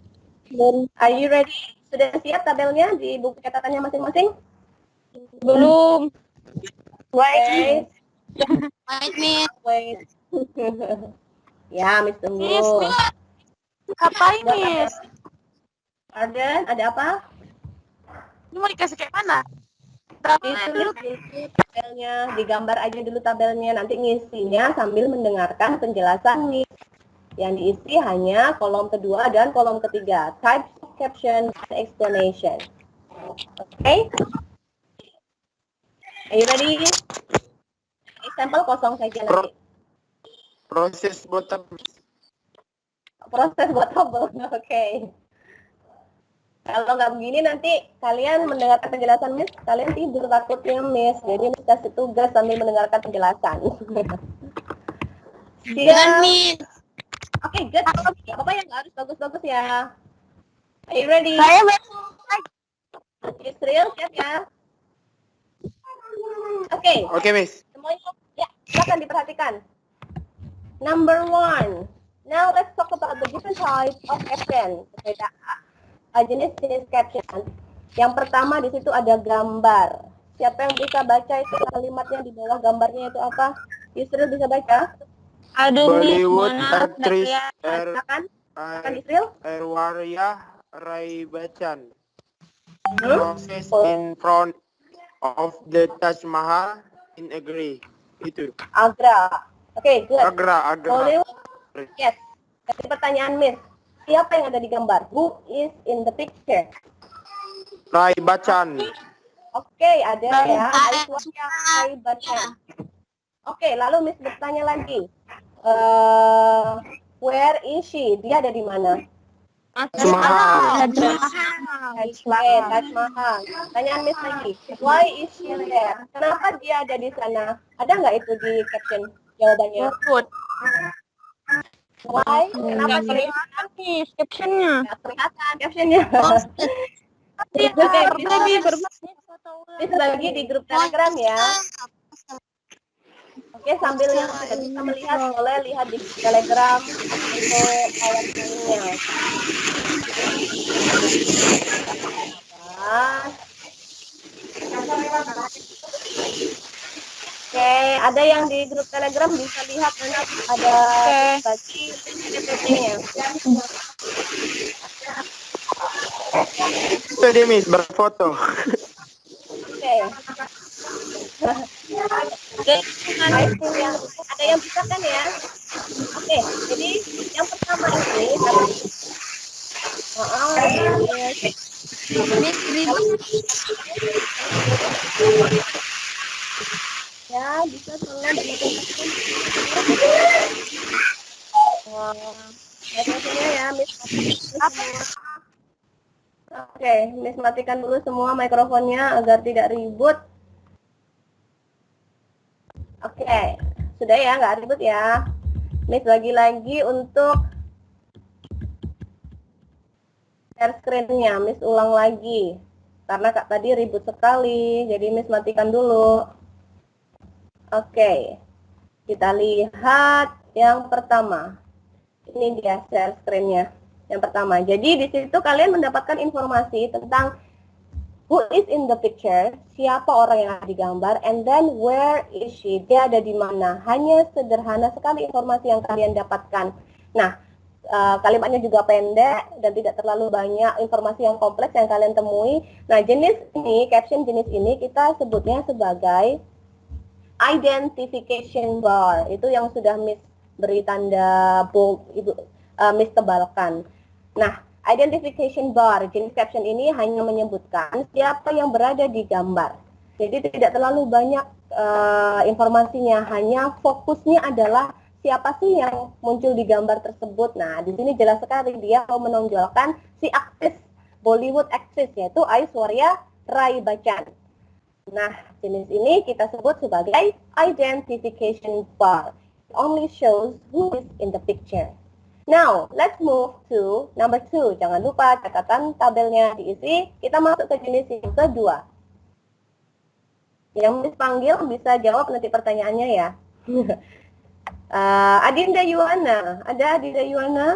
Are you ready? Sudah siap tabelnya di buku catatannya masing-masing? Belum. Wait. Wait, Miss. Wait. Ya, Miss tunggu. Ngapain, Buat Miss? Arden, ada apa? Ini mau dikasih kayak mana? Ditulis dulu tabelnya, digambar aja dulu tabelnya, nanti ngisinya sambil mendengarkan penjelasan nih. Yang diisi hanya kolom kedua dan kolom ketiga, types of caption and explanation. Oke? Are you ready? Example kosong saja nanti. Proses buat Proses buat tabel, oke. Kalau nggak begini nanti kalian mendengarkan penjelasan Miss, kalian tidur takutnya Miss. Jadi Miss kasih tugas sambil mendengarkan penjelasan. Jangan, Siap. Miss. Oke, good. Gak apa-apa ya, nggak harus bagus-bagus ya. Are you ready? Saya Israel, siap ya? Oke, Oke, Miss. semuanya ya, silakan diperhatikan. Number 1. Now let's talk about the different types of caption. Jenis-jenis caption. Yang pertama di situ ada gambar. Siapa yang bisa baca itu kalimatnya di bawah gambarnya itu apa? Israel bisa baca? Aduh, Miss. Bollywood Mana actress Silakan, silakan Israel. Aishwarya Rai Bachchan Hmm? process in front of the Taj Mahal in agree. Itu. Agra. Oke, good. Agra. Bollywood. Yes. Jadi pertanyaan Miss, siapa yang ada di gambar? Who is in the picture? Rai Bachchan. Oke, ada ya. Aishwarya Rai Bachchan. Oke, lalu Miss bertanya lagi. Where is she? Dia ada di mana? Taj Mahal. Taj Mahal. Pertanyaan Miss lagi. Why is she there? Kenapa dia ada di sana? Ada nggak itu di caption jawabannya? Why? Kenapa dia di sana? Miss, captionnya. Nggak kelihatan captionnya. Miss bagi di grup Telegram ya. Oke, sambil yang tidak bisa melihat boleh lihat di Telegram untuk PowerPoint-nya. Oke, ada yang di grup Telegram bisa lihat nanti ada bagi PPT-nya. Itu dia, Miss, berfoto. Oke. Ada yang bisa kan ya? Oke, jadi yang pertama ini ya bisa tolong mikrofonnya ya, Miss. Oke, Miss matikan dulu semua mikrofonnya agar tidak ribut. Oke, sudah ya, nggak ribut ya. Miss lagi-lagi untuk share screen-nya, Miss ulang lagi. Karena Kak tadi ribut sekali, jadi Miss matikan dulu. Oke, kita lihat yang pertama. Ini dia share screen-nya. Yang pertama, jadi di situ kalian mendapatkan informasi tentang who is in the picture, siapa orang yang ada di gambar, and then where is she, dia ada di mana. Hanya sederhana sekali informasi yang kalian dapatkan. Nah, kalimatnya juga pendek dan tidak terlalu banyak informasi yang kompleks yang kalian temui. Nah, jenis ini, caption jenis ini kita sebutnya sebagai identification bar. Itu yang sudah Miss beri tanda bold, Miss tebalkan. Nah, identification bar, jenis caption ini hanya menyebutkan siapa yang berada di gambar. Jadi tidak terlalu banyak informasinya, hanya fokusnya adalah siapa sih yang muncul di gambar tersebut. Nah, di sini jelas sekali dia mau menonjolkan si aktris, Bollywood aktris, yaitu Aishwarya Rai Bachchan. Nah, jenis ini kita sebut sebagai identification bar. It only shows who is in the picture. Now, let's move to number 2. Jangan lupa catatan tabelnya diisi. Kita masuk ke jenis yang kedua. Yang Miss panggil bisa jawab nanti pertanyaannya ya. Adinda Yuwana. Ada Adinda Yuwana?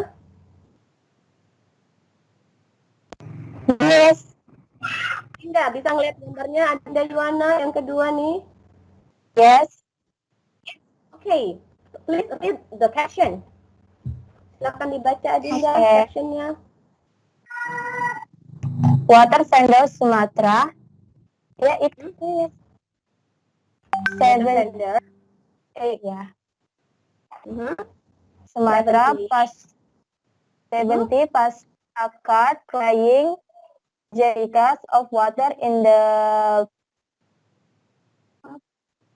Yes. Adinda, bisa ngeliat gambarnya Adinda Yuwana yang kedua nih? Yes. Okay, please read the caption. Silakan dibaca Adinda Okay. captionnya. Water vendor Sumatera. Ya, itu Vendor. ya. Mhm. Sumatera 70. pas 70 pas a cart carrying jerrycans of water in the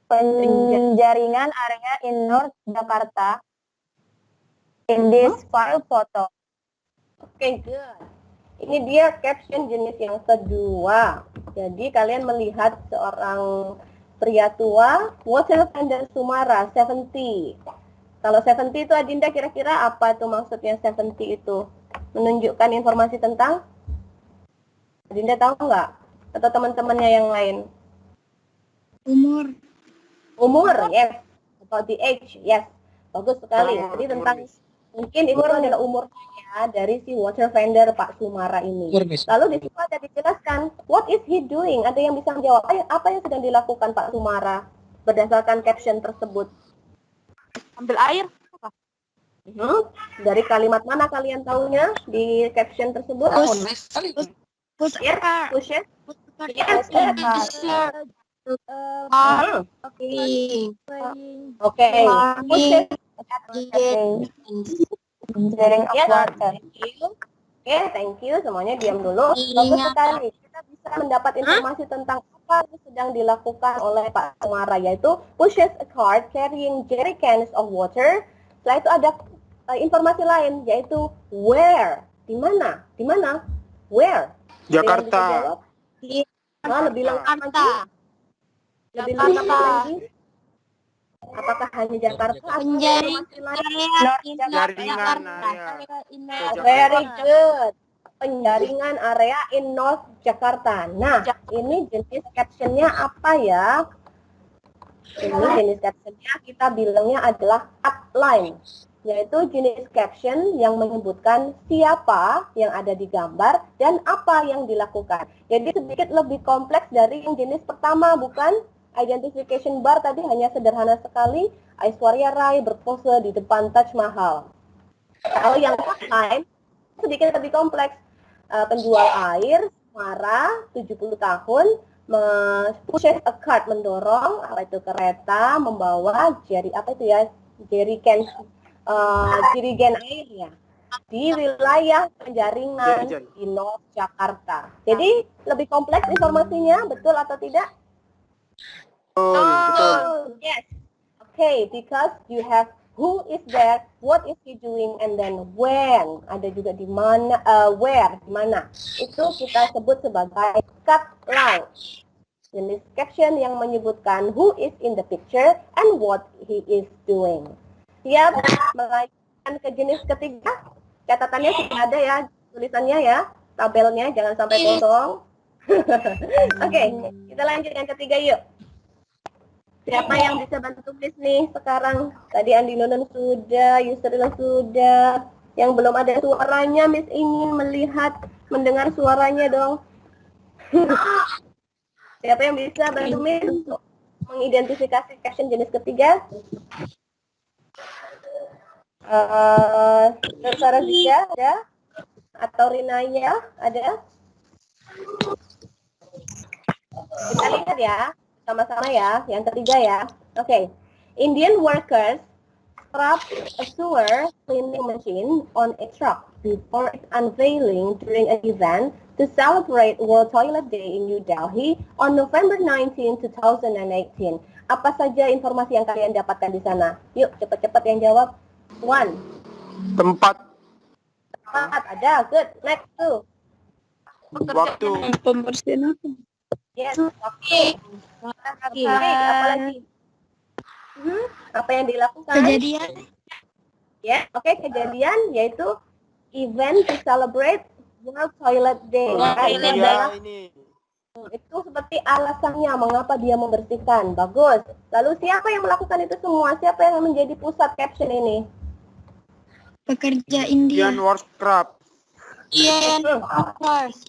penjaringan area in North Jakarta. In this file photo. Oke, good. Ini dia caption jenis yang kedua. Jadi kalian melihat seorang pria tua, water vendor Sumara 70. Kalau 70 itu Adinda kira-kira apa tuh maksudnya 70 itu? Menunjukkan informasi tentang? Adinda tahu nggak? Atau teman-temannya yang lain? Umur. Umur, yes. About the age, yes. Bagus sekali. Jadi tentang mungkin itu adalah umurnya dari si water vendor Pak Sumara ini. Lalu di situ ada dijelaskan, what is he doing? Ada yang bisa menjawab, apa yang sedang dilakukan Pak Sumara berdasarkan caption tersebut? Ambil air. Dari kalimat mana kalian tahunya di caption tersebut? Push Yes, car. push it. Push Yes, car. Oke. Push it. Jaring of Yes, water. thank you. Oke, thank you. Semuanya diam dulu. Bagus sekali. Kita bisa mendapat informasi tentang apa yang sedang dilakukan oleh Pak Sumara, yaitu pushes a cart carrying jerry cans of water. Setelah itu ada informasi lain, yaitu where. Di mana? Di mana? Where? Ada yang bisa Jakarta. jawab? Lebih lengkap lagi. Lebih lengkap lagi. Apakah hanya Jakarta atau informasi lain? Jaringan area. Very good. Penjaringan area in North Jakarta. Nah, ini jenis captionnya apa ya? Ini jenis captionnya kita bilangnya adalah outline, yaitu jenis caption yang menyebutkan siapa yang ada di gambar dan apa yang dilakukan. Jadi sedikit lebih kompleks dari yang jenis pertama, bukan? Identification bar tadi hanya sederhana sekali, Aishwarya Rai berpose di depan Taj Mahal. Kalau yang lain sedikit lebih kompleks, penjual air, Sumara, 70 tahun, pushes a cart, mendorong, apa itu, kereta, membawa jerigen air ya, di wilayah penjaringan di North Jakarta. Jadi lebih kompleks informasinya, betul atau tidak? Betul. Yes. Okay, because you have who is there, what is he doing, and then when. Ada juga di mana, where, di mana. Itu kita sebut sebagai cut line. Jenis caption yang menyebutkan who is in the picture and what he is doing. Siap melanjutkan ke jenis ketiga? Catatannya sudah ada ya, tulisannya ya, tabelnya, jangan sampai kosong. Oke, kita lanjut yang ketiga yuk. Siapa yang bisa bantu tulis nih sekarang? Tadi Andi Nonon sudah, Yusril sudah. Yang belum ada suaranya, Miss ingin mendengar suaranya dong. Siapa yang bisa bantu Miss untuk mengidentifikasi caption jenis ketiga? Sarah Zia ada? Atau Rinaya ada? Kita lihat ya, sama-sama ya. Yang ketiga ya. Oke. Indian workers strap a sewer cleaning machine on a truck before its unveiling during an event to celebrate World Toilet Day in New Delhi on November 19, 2018. Apa saja informasi yang kalian dapatkan di sana? Yuk, cepat-cepat yang jawab. One. Tempat. Ada. Good. Next, two. Waktu. Pembersihan apa? Yes, waktu. Apa lagi? Apa yang dilakukan? Kejadian. Ya, oke, kejadian yaitu event to celebrate World Toilet Day. World Nah, ini Toilet adalah ini. itu seperti alasannya mengapa dia membersihkan. Bagus. Lalu siapa yang melakukan itu semua? Siapa yang menjadi pusat caption ini? Pekerja Indian India. Warcraft. Ian Indian workers.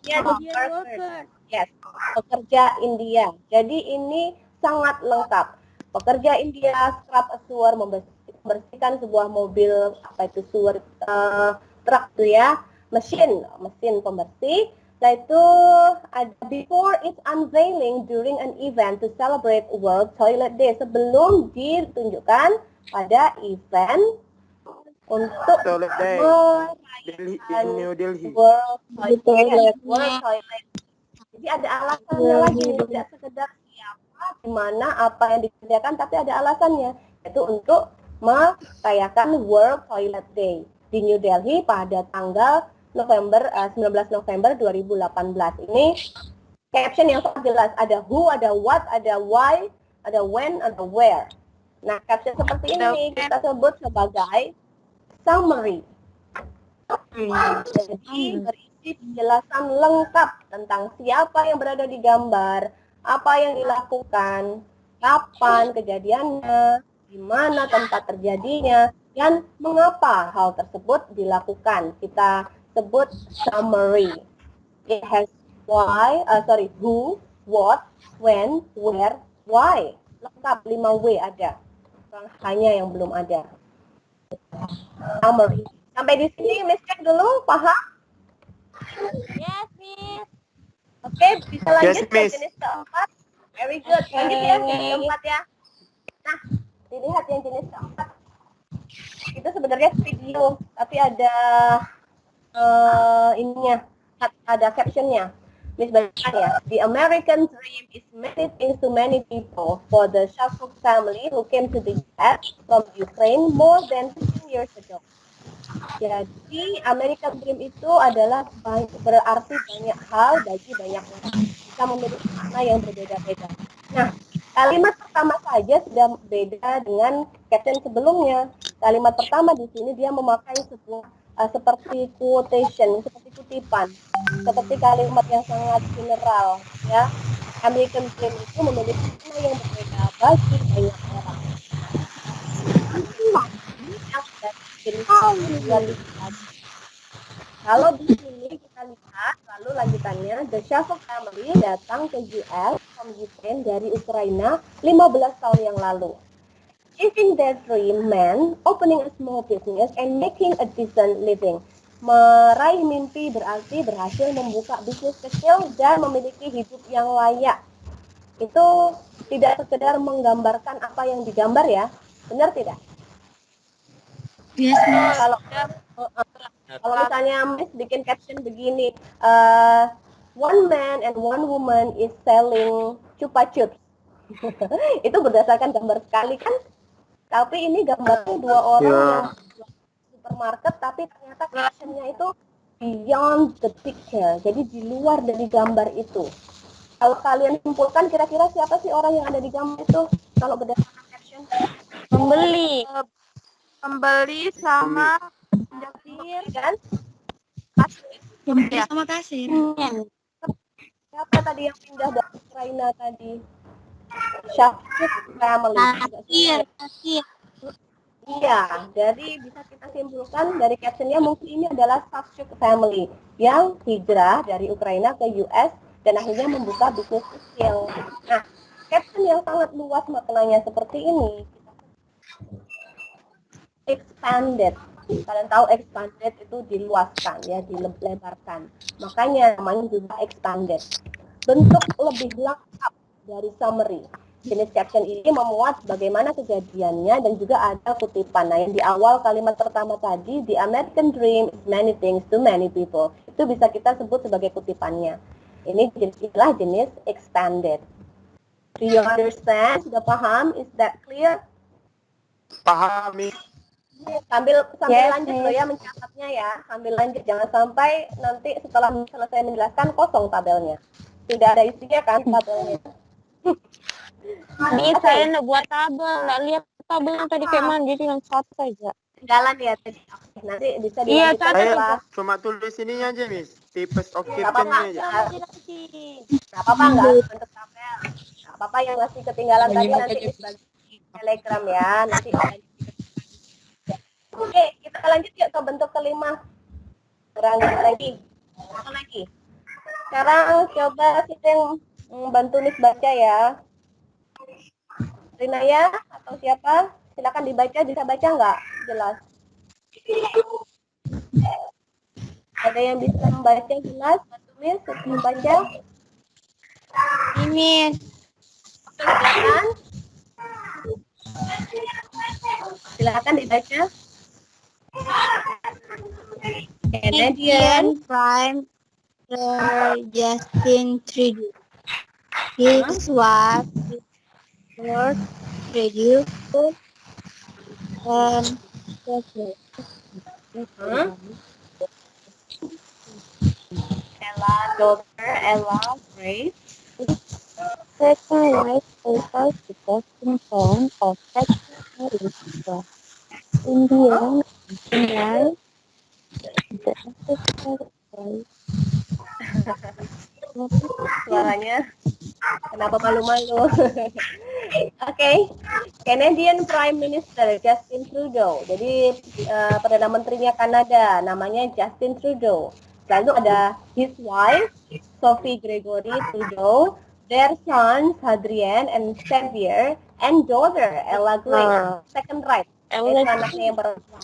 Yes, pekerja India. Jadi ini sangat lengkap. Pekerja India scrub a sewer, membersihkan sebuah mobil, apa itu sewer, truk tuh ya, mesin pembersih. Setelah itu ada before its unveiling during an event to celebrate World Toilet Day, sebelum ditunjukkan pada event untuk Toilet Day. Delhi, merayakan in New Delhi. World Toilet. World Toilet. Jadi ada alasannya lagi, tidak sekedar siapa, di mana, apa yang dikerjakan, tapi ada alasannya, yaitu untuk merayakan World Toilet Day di New Delhi pada tanggal 19 November 2018. Ini caption yang sangat jelas, ada who, ada what, ada why, ada when, ada where. Nah, caption seperti ini kita sebut sebagai summary. Jadi berisi penjelasan lengkap tentang siapa yang berada di gambar, apa yang dilakukan, kapan kejadiannya, di mana tempat terjadinya, dan mengapa hal tersebut dilakukan. Kita sebut summary. It has who, what, when, where, why. Lengkap 5W ada. Hanya yang belum ada. Summary. Sampai di sini Miss cek dulu, paham? Yes, Miss. Oke, bisa lanjut Yes, ke Miss. jenis keempat. Very good. Lanjut ya, jenis keempat ya. Nah, dilihat yang jenis keempat. Itu sebenarnya video, tapi ada ininya, ada captionnya. Miss bacakan ya. The American dream is many things to many people. For the Shafuk family who came to the US from Ukraine more than 15 years ago. Jadi American Dream itu adalah berarti banyak hal bagi banyak orang. Bisa memiliki makna yang berbeda-beda. Nah, kalimat pertama saja sudah beda dengan caption sebelumnya. Kalimat pertama di sini dia memakai sebuah seperti quotation, seperti kutipan, seperti kalimat yang sangat general, ya. American Dream itu memiliki makna yang berbeda bagi banyak orang. Kalau di sini kita lihat, lalu lanjutannya, the Shafuk family datang ke US from Ukraine dari Ukraina 15 tahun yang lalu. Achieving their dream meant opening a small business and making a decent living. Meraih mimpi berarti berhasil membuka bisnis kecil dan memiliki hidup yang layak. Itu tidak sekedar menggambarkan apa yang digambar ya, benar tidak? Yes, Miss. Kalau misalnya Miss bikin caption begini, one man and one woman is selling chupa chups. Itu berdasarkan gambar sekali kan? Tapi ini gambarnya dua orang yang di supermarket, tapi ternyata captionnya itu beyond the picture. Jadi di luar dari gambar itu. Kalau kalian simpulkan kira-kira siapa sih orang yang ada di gambar itu? Kalau berdasarkan caption? Pembeli. Pembeli sama Kasir kan? Pembeli sama kasir. Siapa tadi yang pindah dari Ukraina tadi? Shafuk family. Kasir. Iya, jadi bisa kita simpulkan dari captionnya mungkin ini adalah Shafuk family yang hijrah dari Ukraina ke US dan akhirnya membuka bisnis kecil. Nah, caption yang sangat luas maknanya seperti ini. Expanded. Kalian tahu expanded itu diluaskan ya, dilebarkan. Makanya namanya juga expanded. Bentuk lebih lengkap dari summary. Jenis caption ini memuat bagaimana kejadiannya dan juga ada kutipan. Nah, yang di awal kalimat pertama tadi, the American dream is many things to many people. Itu bisa kita sebut sebagai kutipannya. Ini istilah jenis expanded. Do you understand? Sudah paham? Is that clear? Paham, Miss. Sambil Yes, lanjut Miss. loh ya mencatatnya ya. Sambil lanjut, jangan sampai nanti setelah selesai menjelaskan kosong tabelnya. Tidak ada isinya kan tabelnya. Miss, saya udah buat tabel. Nggak lihat tabelnya tadi kayak mana. Jadi yang satu saja. ketinggalan ya tadi. Oke, nanti bisa Iya, dilanjutkan catat. setelah. Cuma tulis ininya aja, Miss. Types of Nggak apa-apa, captionnya aja. nggak apa-apa, nggak harus bentuk tabel. Nggak apa-apa yang masih ketinggalan tadi nanti Miss bagi di Telegram ya. Nanti Oke, kita lanjut yuk ke bentuk kelima. Kurang lagi. Apa lagi? Sekarang coba kita yang bantu Miss baca ya. Rinaya atau siapa? Silakan dibaca, bisa baca nggak? Jelas. Ada yang bisa membaca jelas? Bantu Miss, bisa membaca? Ini Silakan. Silakan dibaca. Canadian Prime Minister Justin Trudeau. His wife, Lord Trudeau, and Ella, daughter Ella, Grace. second wife papers the posting form of sexual India and the necessary Suaranya kenapa malu-malu? Oke, Canadian Prime Minister Justin Trudeau. Jadi Perdana Menterinya Kanada namanya Justin Trudeau. Lalu ada his wife Sophie Gregory Trudeau, their sons Hadrien and Xavier, and daughter Ella Grace. Second right, itu anaknya yang pertama.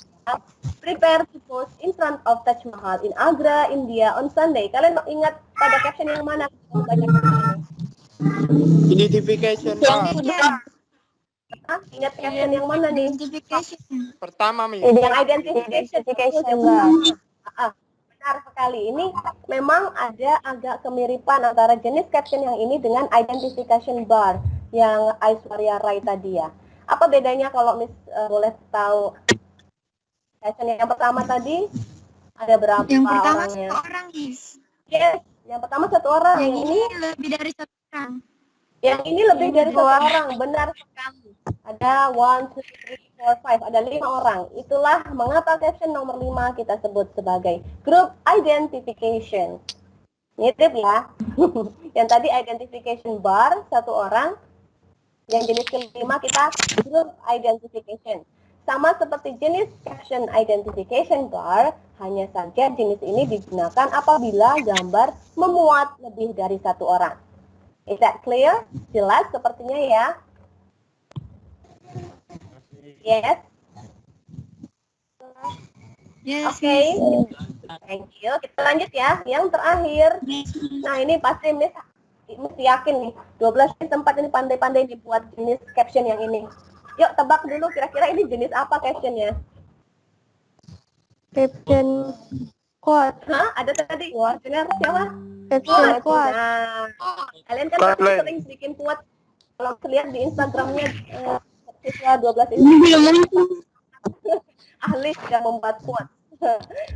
Prepare to post in front of Taj Mahal in Agra, India on Sunday. Kalian ingat pada caption yang mana? Baca caption ini. Identification bar. Ingat caption yang mana nih? identification. Pertama, Miss. Yang identification bar. Benar sekali. Ini memang ada agak kemiripan antara jenis caption yang ini dengan identification bar yang Aishwarya Rai tadi ya. Apa bedanya kalau Miss boleh tahu? Caption yang pertama tadi ada berapa Yang pertama orangnya? satu orang, Miss. Yes, yang pertama satu orang. Yang Yang ini lebih dari satu orang. Yang ini lebih dari satu orang, benar sekali. Ada 1, 2, 3, 4, 5, ada 5 orang. Itulah mengapa caption nomor 5 kita sebut sebagai group identification. Mirip ya. Yang tadi identification bar, satu orang. Yang jenis kelima kita group identification. Sama seperti jenis caption identification bar, hanya saja jenis ini digunakan apabila gambar memuat lebih dari satu orang. Is that clear? Jelas sepertinya ya? Yes? Yes, Oke. Thank you. Kita lanjut ya. Yang terakhir. Nah, ini pasti Miss yakin nih. 12 tempat ini pandai-pandai dibuat jenis caption yang ini. Yuk tebak dulu kira-kira ini jenis apa captionnya? Caption quote. Hah? Ada tadi? Benar siapa? Caption quote. Nah, kalian kan pasti Timeline. sering bikin quote. Kalau lihat di Instagramnya siswa 12 ini ahli sudah membuat quote.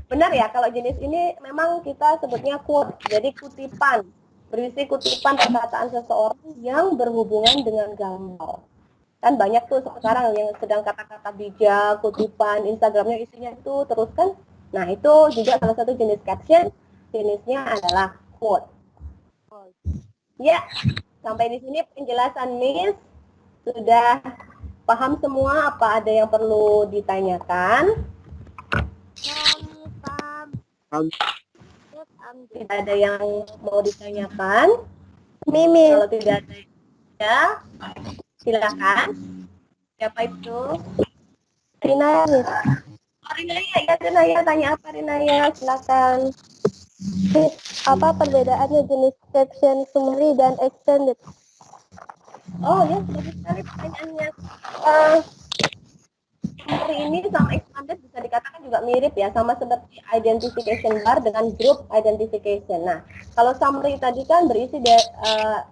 Benar ya, kalau jenis ini memang kita sebutnya quote. Jadi kutipan, berisi kutipan perkataan seseorang yang berhubungan dengan gambar. Kan banyak tuh sekarang yang sedang kata-kata bijak, kutipan, Instagramnya isinya itu terus kan. Nah itu juga salah satu jenis caption, jenisnya adalah quote. Ya, sampai di sini penjelasan Miss. Sudah paham semua apa ada yang perlu ditanyakan? Tidak ada yang mau ditanyakan? Mimi. Kalau tidak ada ya, silakan. Siapa itu? Rina. Oh, Rinaya, ya Rinaya, tanya apa Rinaya? Silakan. Apa perbedaannya jenis caption summary dan extended? Oh ya, bagus sekali pertanyaannya. Summary ini sama expanded bisa dikatakan juga mirip ya, sama seperti identification bar dengan group identification. Nah, kalau summary tadi kan berisi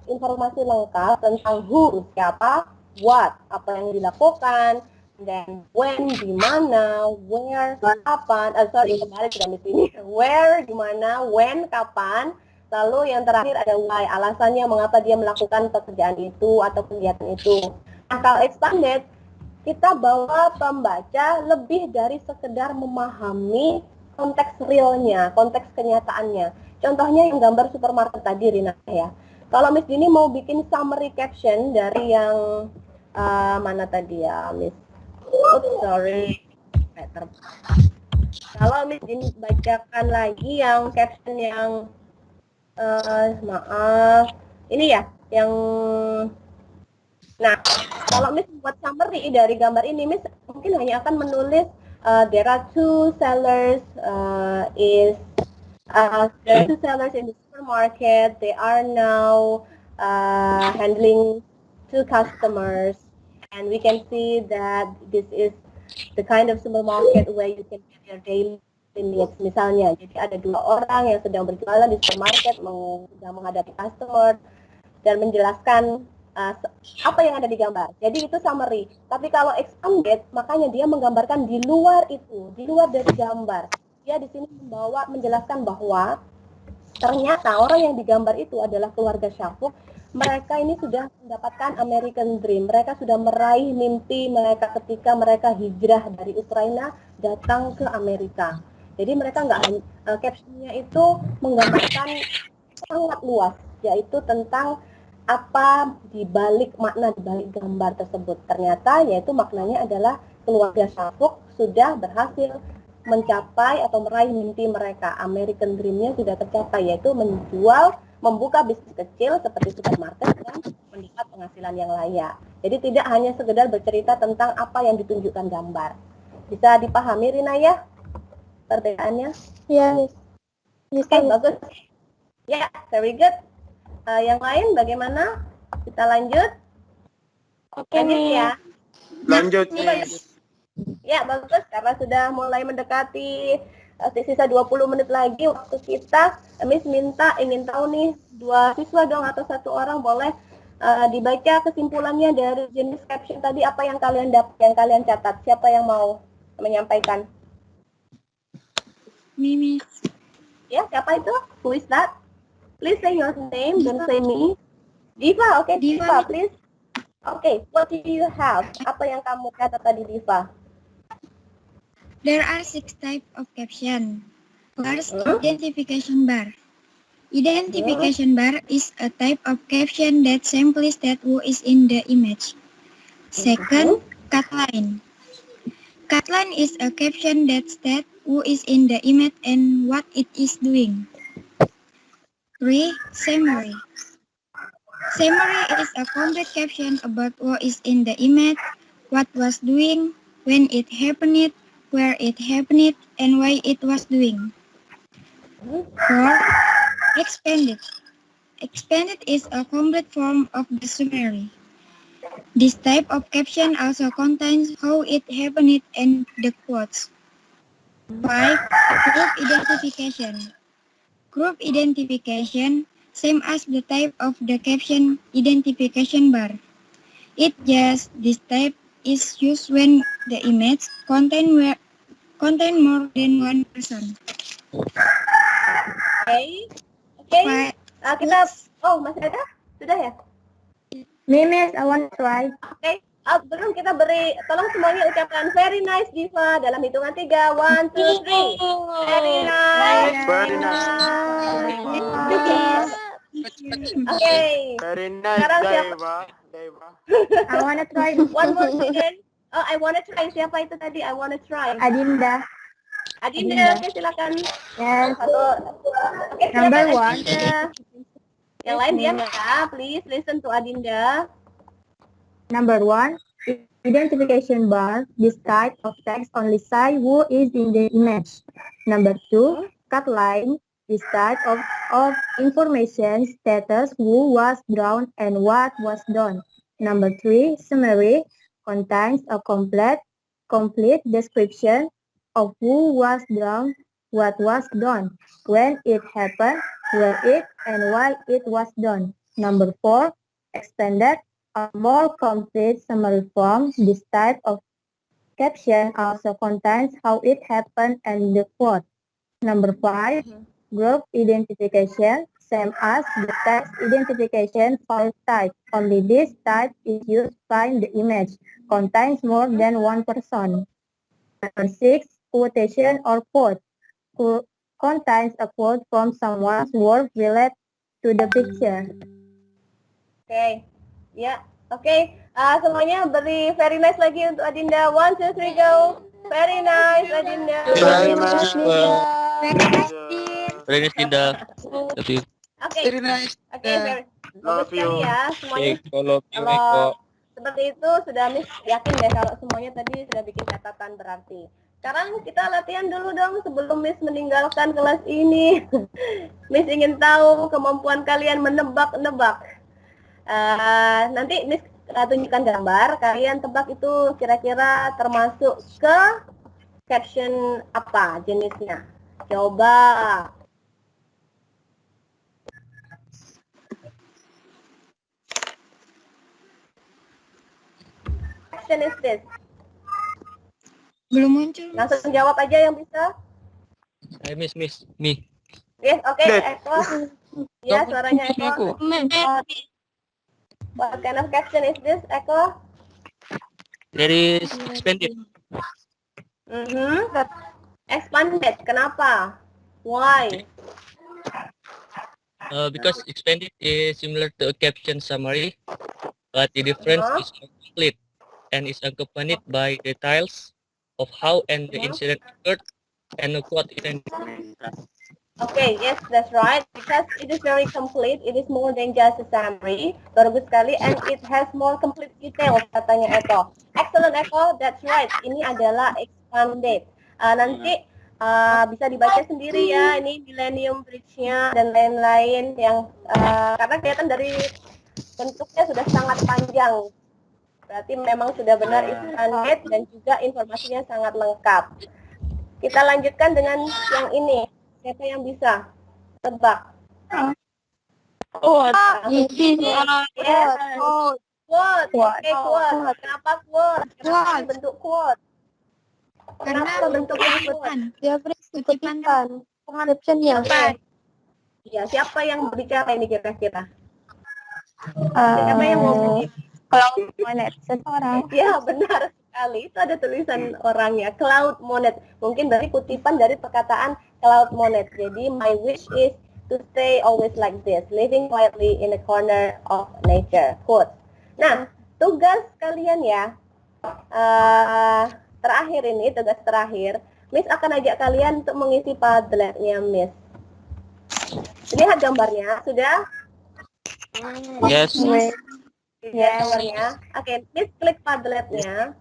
informasi lengkap tentang who, siapa, what, apa yang dilakukan, dan when, di mana, where, kapan, kemarin sudah di sini, where, di mana, when, kapan, lalu yang terakhir ada why, alasannya mengapa dia melakukan pekerjaan itu atau kegiatan itu. Nah, kalau expanded, kita bawa pembaca lebih dari sekedar memahami konteks realnya, konteks kenyataannya. Contohnya yang gambar supermarket tadi, Rina ya. Kalau Miss Dini mau bikin summary caption dari yang mana tadi ya, Miss? Oops, sorry. Kalau Miss Dini bacakan lagi yang caption yang maaf, ini ya, yang nah, kalau Miss buat summary dari gambar ini, Miss mungkin hanya akan menulis there are two sellers there are two sellers in the supermarket. They are now handling two customers, and we can see that this is the kind of supermarket where you can get your daily needs. Misalnya, jadi ada dua orang yang sedang berjualan di supermarket, sedang menghadapi customer dan menjelaskan apa yang ada di gambar. Jadi itu summary. Tapi kalau expanded, makanya dia menggambarkan di luar itu, di luar dari gambar. Dia di sini menjelaskan bahwa ternyata orang yang digambar itu adalah keluarga Syafuk. Mereka ini sudah mendapatkan American Dream. Mereka sudah meraih mimpi mereka ketika mereka hijrah dari Ukraina datang ke Amerika. Jadi mereka captionnya itu menggambarkan sangat luas, yaitu tentang apa dibalik makna dibalik gambar tersebut. Ternyata yaitu maknanya adalah keluarga Syafuk sudah berhasil mencapai atau meraih mimpi mereka. American Dream-nya sudah tercapai, yaitu membuka bisnis kecil seperti supermarket dan mendapat penghasilan yang layak. Jadi tidak hanya sekedar bercerita tentang apa yang ditunjukkan gambar. Bisa dipahami, Rina ya perbedaannya? Ya, Miss. Oke, bagus. Ya, very good. Yang lain bagaimana? Kita lanjut? Lanjut ya. Lanjut, Iya, Miss. Ya, bagus. Karena sudah mulai mendekati sisa 20 menit lagi waktu kita. Miss ingin tahu nih, 2 siswa dong atau 1 orang boleh dibaca kesimpulannya dari jenis caption tadi, apa yang kalian dapat, yang kalian catat. Siapa yang mau menyampaikan? Mimi. Ya, siapa itu? Who is that? Please say your name, don't say me. Diva, oke, Diva, please. Oke, what do you have? Apa yang kamu catat tadi, Diva? There are 6 types of caption. First, identification bar. Identification bar is a type of caption that simply states who is in the image. Second, cut line. Cut line is a caption that states who is in the image and what it is doing. 3. Summary. Summary is a complete caption about what is in the image, what was doing, when it happened, where it happened, and why it was doing. 4. Expanded. Expanded is a complete form of the summary. This type of caption also contains how it happened and the quotes. 5. Group identification. Group identification, same as the type of the caption identification bar. This type is used when the image contain more than one person. Oke. Masih ada? Sudah ya? Miss, I want to try. Oke. Belum, kita beri, tolong semuanya ucapkan very nice, Diva, dalam hitungan 3. 1, 2, 3. Very nice. Very nice. Oke. Very nice, Sekarang siapa? Daiva. I want to try. One more second. Oh, I wanna try. Siapa itu tadi? I wanna try. Adinda. Adinda, oke, silakan. Yes. Oke, Number silakan, 1. Adinda. Yang lain diam ya. Please listen to Adinda. Number 1, identification bar. This type of text only say who is in the image. Number 2, cut line. This type of information status who was drawn and what was done. Number 3, summary. Contains a complete description of who was drawn, what was done, when it happened, where it and why it was done. Number 4, expanded. A more complete summary form. This type of caption also contains how it happened and the quote. Number 5, group identification. same as the text identification file type. Only this type is used to find the image contains more than one person. Number 6, quotation or quote. Contains a quote from someone's work related to the picture. Oke, ya, oke. Semuanya beri very nice lagi untuk Adinda. 1, 2, 3, go. Very nice, Adinda. Very nice. Very nice, Dinda. Love you. Oke, Very nice. oke, bagus sekali ya semuanya. Kalau Kalau seperti itu sudah Miss yakin deh kalau semuanya tadi sudah bikin catatan berarti. Sekarang kita latihan dulu dong sebelum Miss meninggalkan kelas ini. Miss ingin tahu kemampuan kalian menebak-nebak. Nanti Miss tunjukkan gambar, kalian tebak itu kira-kira termasuk ke caption apa jenisnya. Coba. Caption is this. Belum muncul. Langsung jawab aja yang bisa. Miss, me. Yes, oke, Eko. Ya, suaranya Eko. What kind of caption is this, Eko? That is expanded. Expanded. Kenapa? Why? Because expanded is similar to a caption summary, but the difference is more complete and is accompanied by details of how and the incident occurred and a quote in. Okay, yes, that's right. Because it is very complete, it is more than just a summary. Bagus sekali, and it has more complete details, katanya Eko. Excellent, Eko. That's right. Ini adalah expanded. Nanti bisa dibaca sendiri ya. Ini Millennium Bridge-nya dan lain-lain yang karena kelihatan dari bentuknya sudah sangat panjang. Berarti memang sudah benar expanded dan juga informasinya sangat lengkap. Kita lanjutkan dengan yang ini. Siapa yang bisa tebak? Quote. Yes, quote. Oke, quote. Kenapa quote? Kenapa bentuk quote? Kenapa bentuknya quote? Dia beri kutipan captionnya. Ya, siapa yang berbicara ini kira-kira? Siapa yang mau begitu? Cloud Monet, seseorang. Ya, benar sekali. Itu ada tulisan orangnya, Claude Monet. Mungkin dari kutipan dari perkataan Claude Monet. Jadi, my wish is to stay always like this, living quietly in the corner of nature. Quote. Nah, tugas kalian ya, terakhir ini, tugas terakhir, Miss akan ajak kalian untuk mengisi Padlet-nya, Miss. Lihat gambarnya, sudah? Yes. Ya, gambarnya. Oke, Miss klik Padlet-nya.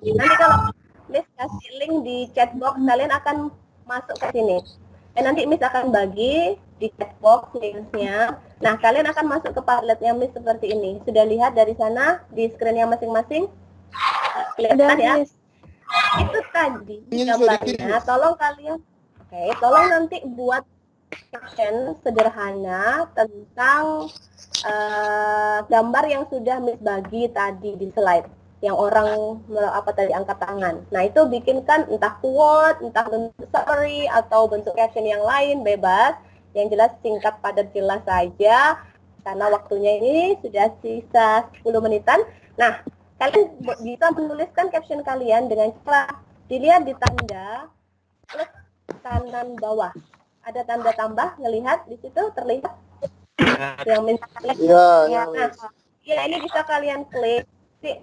Nanti kalau Miss kasih link di chat box, kalian akan masuk ke sini. Nanti Miss akan bagi di chat box linknya. Nah, kalian akan masuk ke Padlet-nya Miss seperti ini. Sudah lihat dari sana di screen-nya masing-masing? Kelihatan ya? Itu tadi gambarnya. Tolong kalian, tolong nanti buat caption sederhana tentang gambar yang sudah Miss bagi tadi di slide, yang orang angkat tangan. Nah, itu bikinkan entah quote, entah bentuk summary atau bentuk caption yang lain, bebas. Yang jelas singkat padat jelas saja, karena waktunya ini sudah sisa 10 menitan. Nah, kalian bisa menuliskan caption kalian dengan cara dilihat di tanda plus kanan bawah. Ada tanda tambah, ngelihat di situ terlihat yang klik. Ya, ini bisa kalian klik.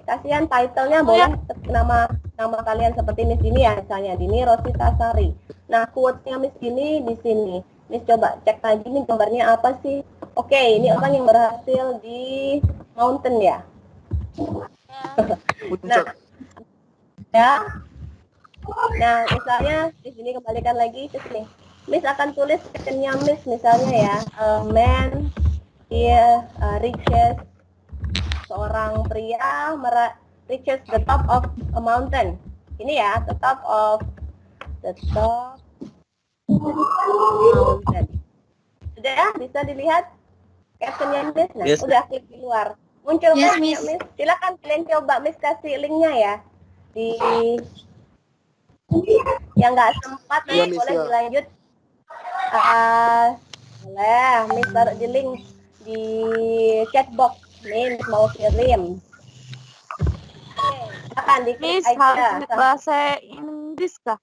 Kasihan title-nya boleh nama kalian seperti Miss Dini ya, misalnya Dini Rosita Sari. Nah, quotes-nya Miss Dini di sini. Miss coba cek tadi ini gambarnya apa sih? Oke, ini orang yang berhasil di mountain ya. Nah, nah, misalnya di sini kembalikan lagi ke sini. Miss akan tulis captionnya Miss misalnya ya, man here reaches, seorang pria reaches the top of a mountain. Ini ya, the top mountain. Sudah ya, bisa dilihat captionnya Miss. Nah, Yes. udah klik di luar. Muncul Yes, kan ya, Miss? Silakan kalian coba, Miss kasih linknya ya. Di yang nggak sempat Iya, nanti Miss, boleh ya. dilanjut. Boleh, Miss taruh di link di chat box. Nih, Miss mau kirim. Oke, silakan diklik Miss, aja. harus bahasa Inggris kah?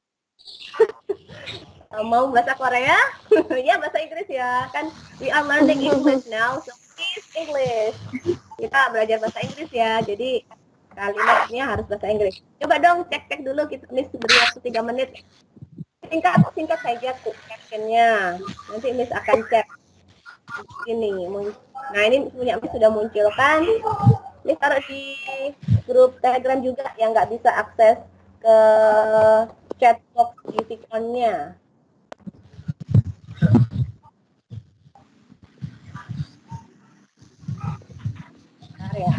Mau bahasa Korea? Ya, bahasa Inggris ya. Kan we are learning English now, so please English. Kita belajar bahasa Inggris ya. Jadi kalimatnya harus bahasa Inggris. Coba dong cek dulu, kita Miss beri waktu 3 menit. Singkat saja captionnya. Nanti Miss akan cek ini. Nah, ini punya Miss sudah muncul kan? Miss taruh di grup Telegram juga yang nggak bisa akses ke chat box di Vicon-nya. Bentar ya.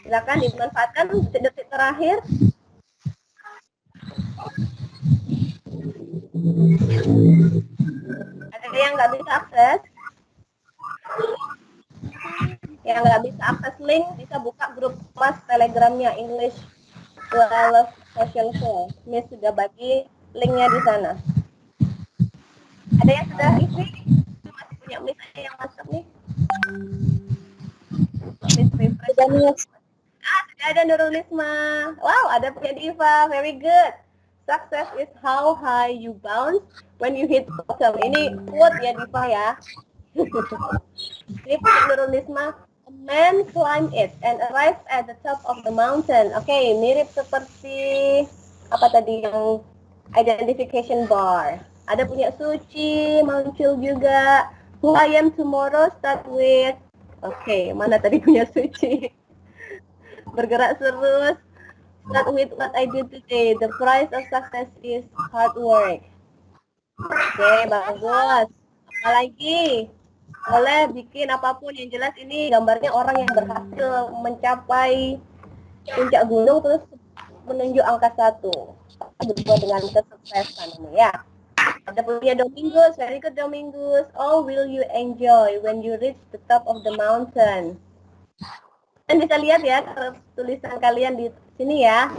Silakan dimanfaatkan detik-detik terakhir. Ada yang nggak bisa akses? Yang nggak bisa akses link, bisa buka grup kelas Telegramnya English 12 Social Show. Miss sudah bagi linknya di sana. Ada yang sudah isi? Masih punya Miss yang masuk nih? Miss refresh. Sudah ada Nurul Lisma. Wow, ada punya Diva. Very good. Success is how high you bounce when you hit bottom. Ini quote ya Diva ya. Ini punya Nurul Lisma. A man climbed it and arrived at the top of the mountain. Oke, mirip seperti apa tadi yang identification bar. Ada punya Suci, muncul juga. Who I am tomorrow start with. Oke, mana tadi punya Suci? Bergerak terus. Start with what I do today. The price of success is hard work. Oke, bagus. Apa lagi? Boleh bikin apapun, yang jelas ini gambarnya orang yang berhasil mencapai puncak gunung terus menunjuk angka 1. Berubah dengan kesuksesan ini ya. Ada punya Domingus, very good Domingus. Oh, will you enjoy when you reach the top of the mountain? Dan bisa lihat ya tulisan kalian di sini ya.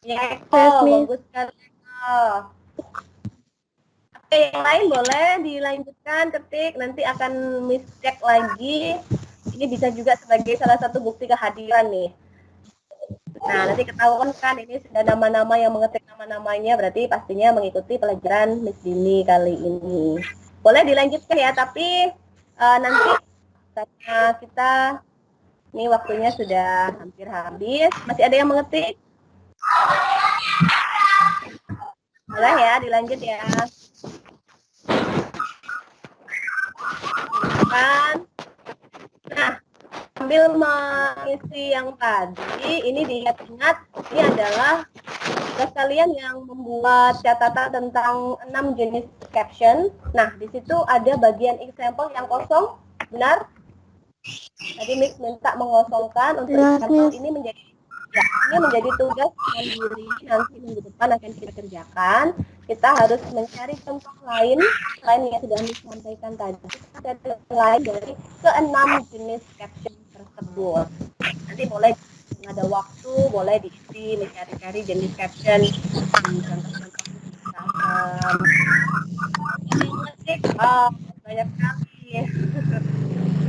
Ya, bagus sekali. Oke, yang lain boleh dilanjutkan ketik, nanti akan Miss cek lagi. Ini bisa juga sebagai salah satu bukti kehadiran nih. Nah, nanti ketahuan kan ini sudah nama-nama yang mengetik nama-namanya, berarti pastinya mengikuti pelajaran Miss Dini kali ini. Boleh dilanjutkan ya, tapi nanti karena kita ini waktunya sudah hampir habis. Masih ada yang mengetik? Boleh ya, dilanjut ya. Nah, sambil mengisi yang tadi, ini diingat-ingat, ini adalah tugas kalian yang membuat catatan tentang 6 jenis caption. Nah, di situ ada bagian example yang kosong, benar? Tadi Miss minta mengosongkan untuk example ini menjadi tugas mandiri, nanti minggu depan akan kita kerjakan. Kita harus mencari contoh lain selain yang sudah Miss sampaikan tadi. Ada lain dari ke-6 jenis caption tersebut. Nanti boleh ada waktu, boleh diisi mencari-cari jenis caption di contoh-contoh banyak sekali.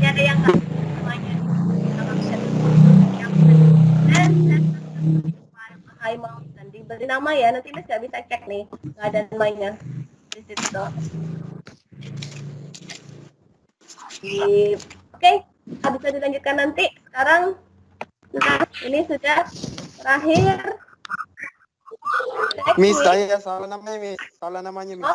Ini ada yang nggak semuanya High Mountain diberi nama ya, nanti Miss nggak bisa cek nih, nggak ada namanya di situ. Oke, bisa dilanjutkan nanti. Sekarang, nah ini sudah terakhir. Miss, saya salah namanya, Miss. Salah namanya, Miss.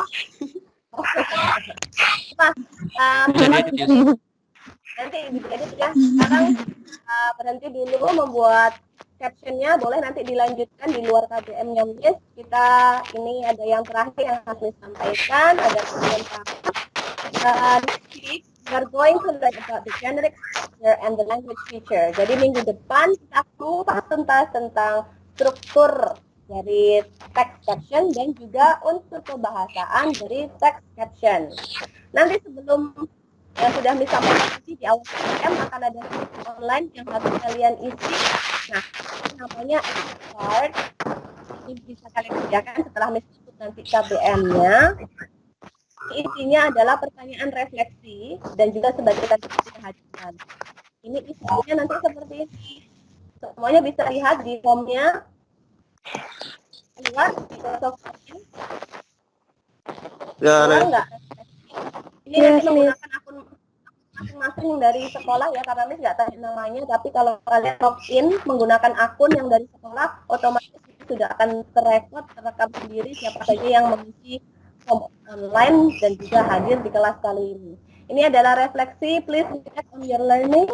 Nanti diedit ya. Sekarang berhenti dulu membuat captionnya, boleh nanti dilanjutkan di luar KBM-nya Miss. Kita ini ada yang terakhir yang harus Miss sampaikan, ada komentar. We are going to learn about the generic structure and the language feature. Jadi minggu depan kita kupas tuntas tentang struktur dari text caption dan juga unsur kebahasaan dari text caption. Nanti sebelum yang sudah Miss sampaikan di awal KBM akan ada online yang harus kalian isi. Nah, namanya card. Ini bisa kalian kerjakan setelah Miss tutup nanti KBM-nya. Isinya adalah pertanyaan refleksi dan juga sebagai tadi kehadiran. Ini isinya nanti seperti ini. Semuanya bisa lihat di formnya. Lihat di software. Ya, Enggak? Ini nanti menggunakan akun masing-masing dari sekolah ya, karena Miss nggak tahu namanya, tapi kalau kalian login menggunakan akun yang dari sekolah, otomatis sudah akan terekam sendiri siapa saja yang mengisi form online dan juga hadir di kelas kali ini. Ini adalah refleksi, please reflect on your learning.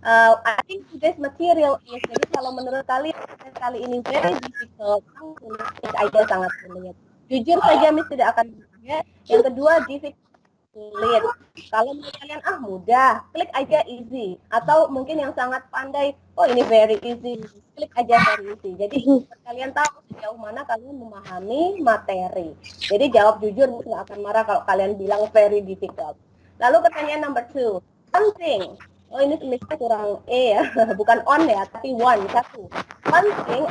I think today's material is, jadi kalau menurut kalian kali ini very difficult, sulit aja, sangat sulit. Jujur saja Miss tidak akan bertanya. Yang kedua, difficult. Sulit. Kalau menurut kalian mudah, klik aja easy. Atau mungkin yang sangat pandai, oh ini very easy, klik aja very easy. Jadi kalian tahu sejauh mana kalian memahami materi. Jadi jawab jujur, nggak akan marah kalau kalian bilang very difficult. Lalu pertanyaan number 2, one thing. Oh ini tulisnya kurang ya, bukan on ya, tapi one, satu. One thing.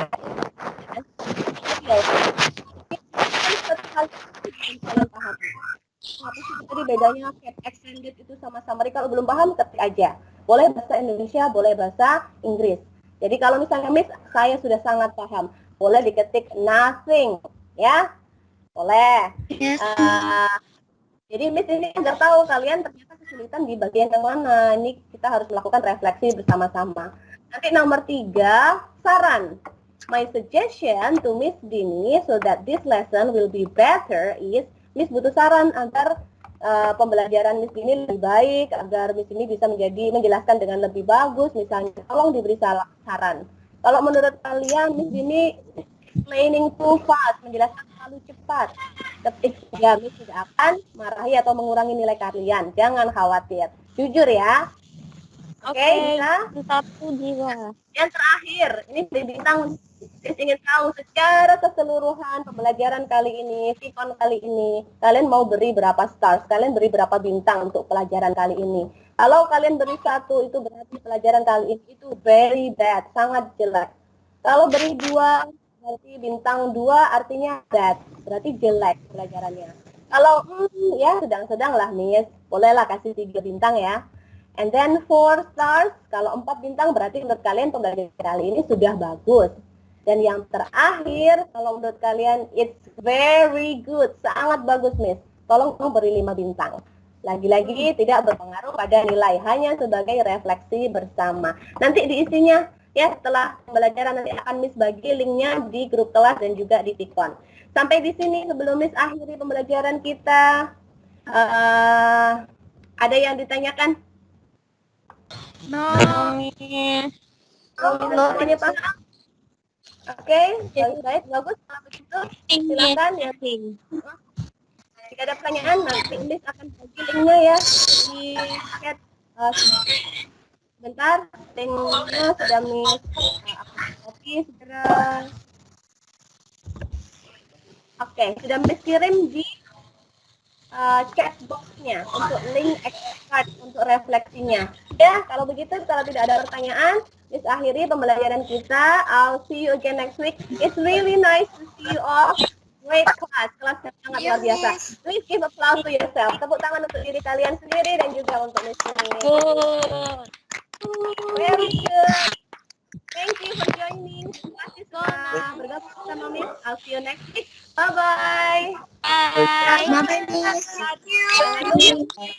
Kalian pahami. Tapi tadi bedanya cap extended itu sama summary. Kalau belum paham ketik aja. Boleh bahasa Indonesia, boleh bahasa Inggris. Jadi kalau misalnya Miss, saya sudah sangat paham. Boleh diketik nothing, ya. Boleh. Yes. Jadi Miss ini agar tahu kalian ternyata kesulitan di bagian yang mana. Ini kita harus melakukan refleksi bersama-sama. Nanti nomor 3, saran. My suggestion to Miss Dini so that this lesson will be better is, Miss butuh saran agar pembelajaran Miss Dini lebih baik, agar Miss Dini bisa menjelaskan dengan lebih bagus. Misalnya, tolong diberi saran. Kalau menurut kalian Miss Dini explaining too fast, menjelaskan terlalu cepat, ketika Miss tidak akan marahi atau mengurangi nilai kalian. Jangan khawatir, jujur ya. Oke, bisa? Satu jiwa. Yang terakhir, ini dari bintang. Saya ingin tahu secara keseluruhan pembelajaran kali ini, Tikon kali ini, kalian mau beri berapa stars? Kalian beri berapa bintang untuk pelajaran kali ini? Kalau kalian beri 1, itu berarti pelajaran kali ini itu very bad, sangat jelek. Kalau beri 2, berarti bintang 2 artinya bad, berarti jelek pelajarannya. Kalau ya sedang-sedang lah Miss, bolehlah kasih 3 bintang ya. And then 4 stars, kalau 4 bintang berarti menurut kalian pembelajaran kali ini sudah bagus. Dan yang terakhir, kalau menurut kalian it's very good, sangat bagus Miss, tolong beri 5 bintang. Lagi-lagi tidak berpengaruh pada nilai, hanya sebagai refleksi bersama. Nanti diisinya ya setelah pembelajaran nanti akan Miss bagi linknya di grup kelas dan juga di Tikon. Sampai di sini sebelum Miss akhiri pembelajaran kita, ada yang ditanyakan? No. Semuanya paham? Oke, baik, bagus. Kalau begitu, silakan ya. Jika ada pertanyaan, nanti Miss akan bagi linknya ya di chat. Bentar, linknya sudah Miss copy segera. Oke, sudah Miss kirim di chat box-nya untuk link expert untuk refleksinya. Ya, kalau begitu, kalau tidak ada pertanyaan, Miss akhiri pembelajaran kita. I'll see you again next week. It's really nice to see you all. Great class, kelas yang sangat luar biasa. Please give applause to yourself. Tepuk tangan untuk diri kalian sendiri dan juga untuk Miss ini. Very good. Thank you for joining. Kelas is bergabung bersama Miss. I'll see you next week. Bye-bye. Bye-bye, Miss. Bye.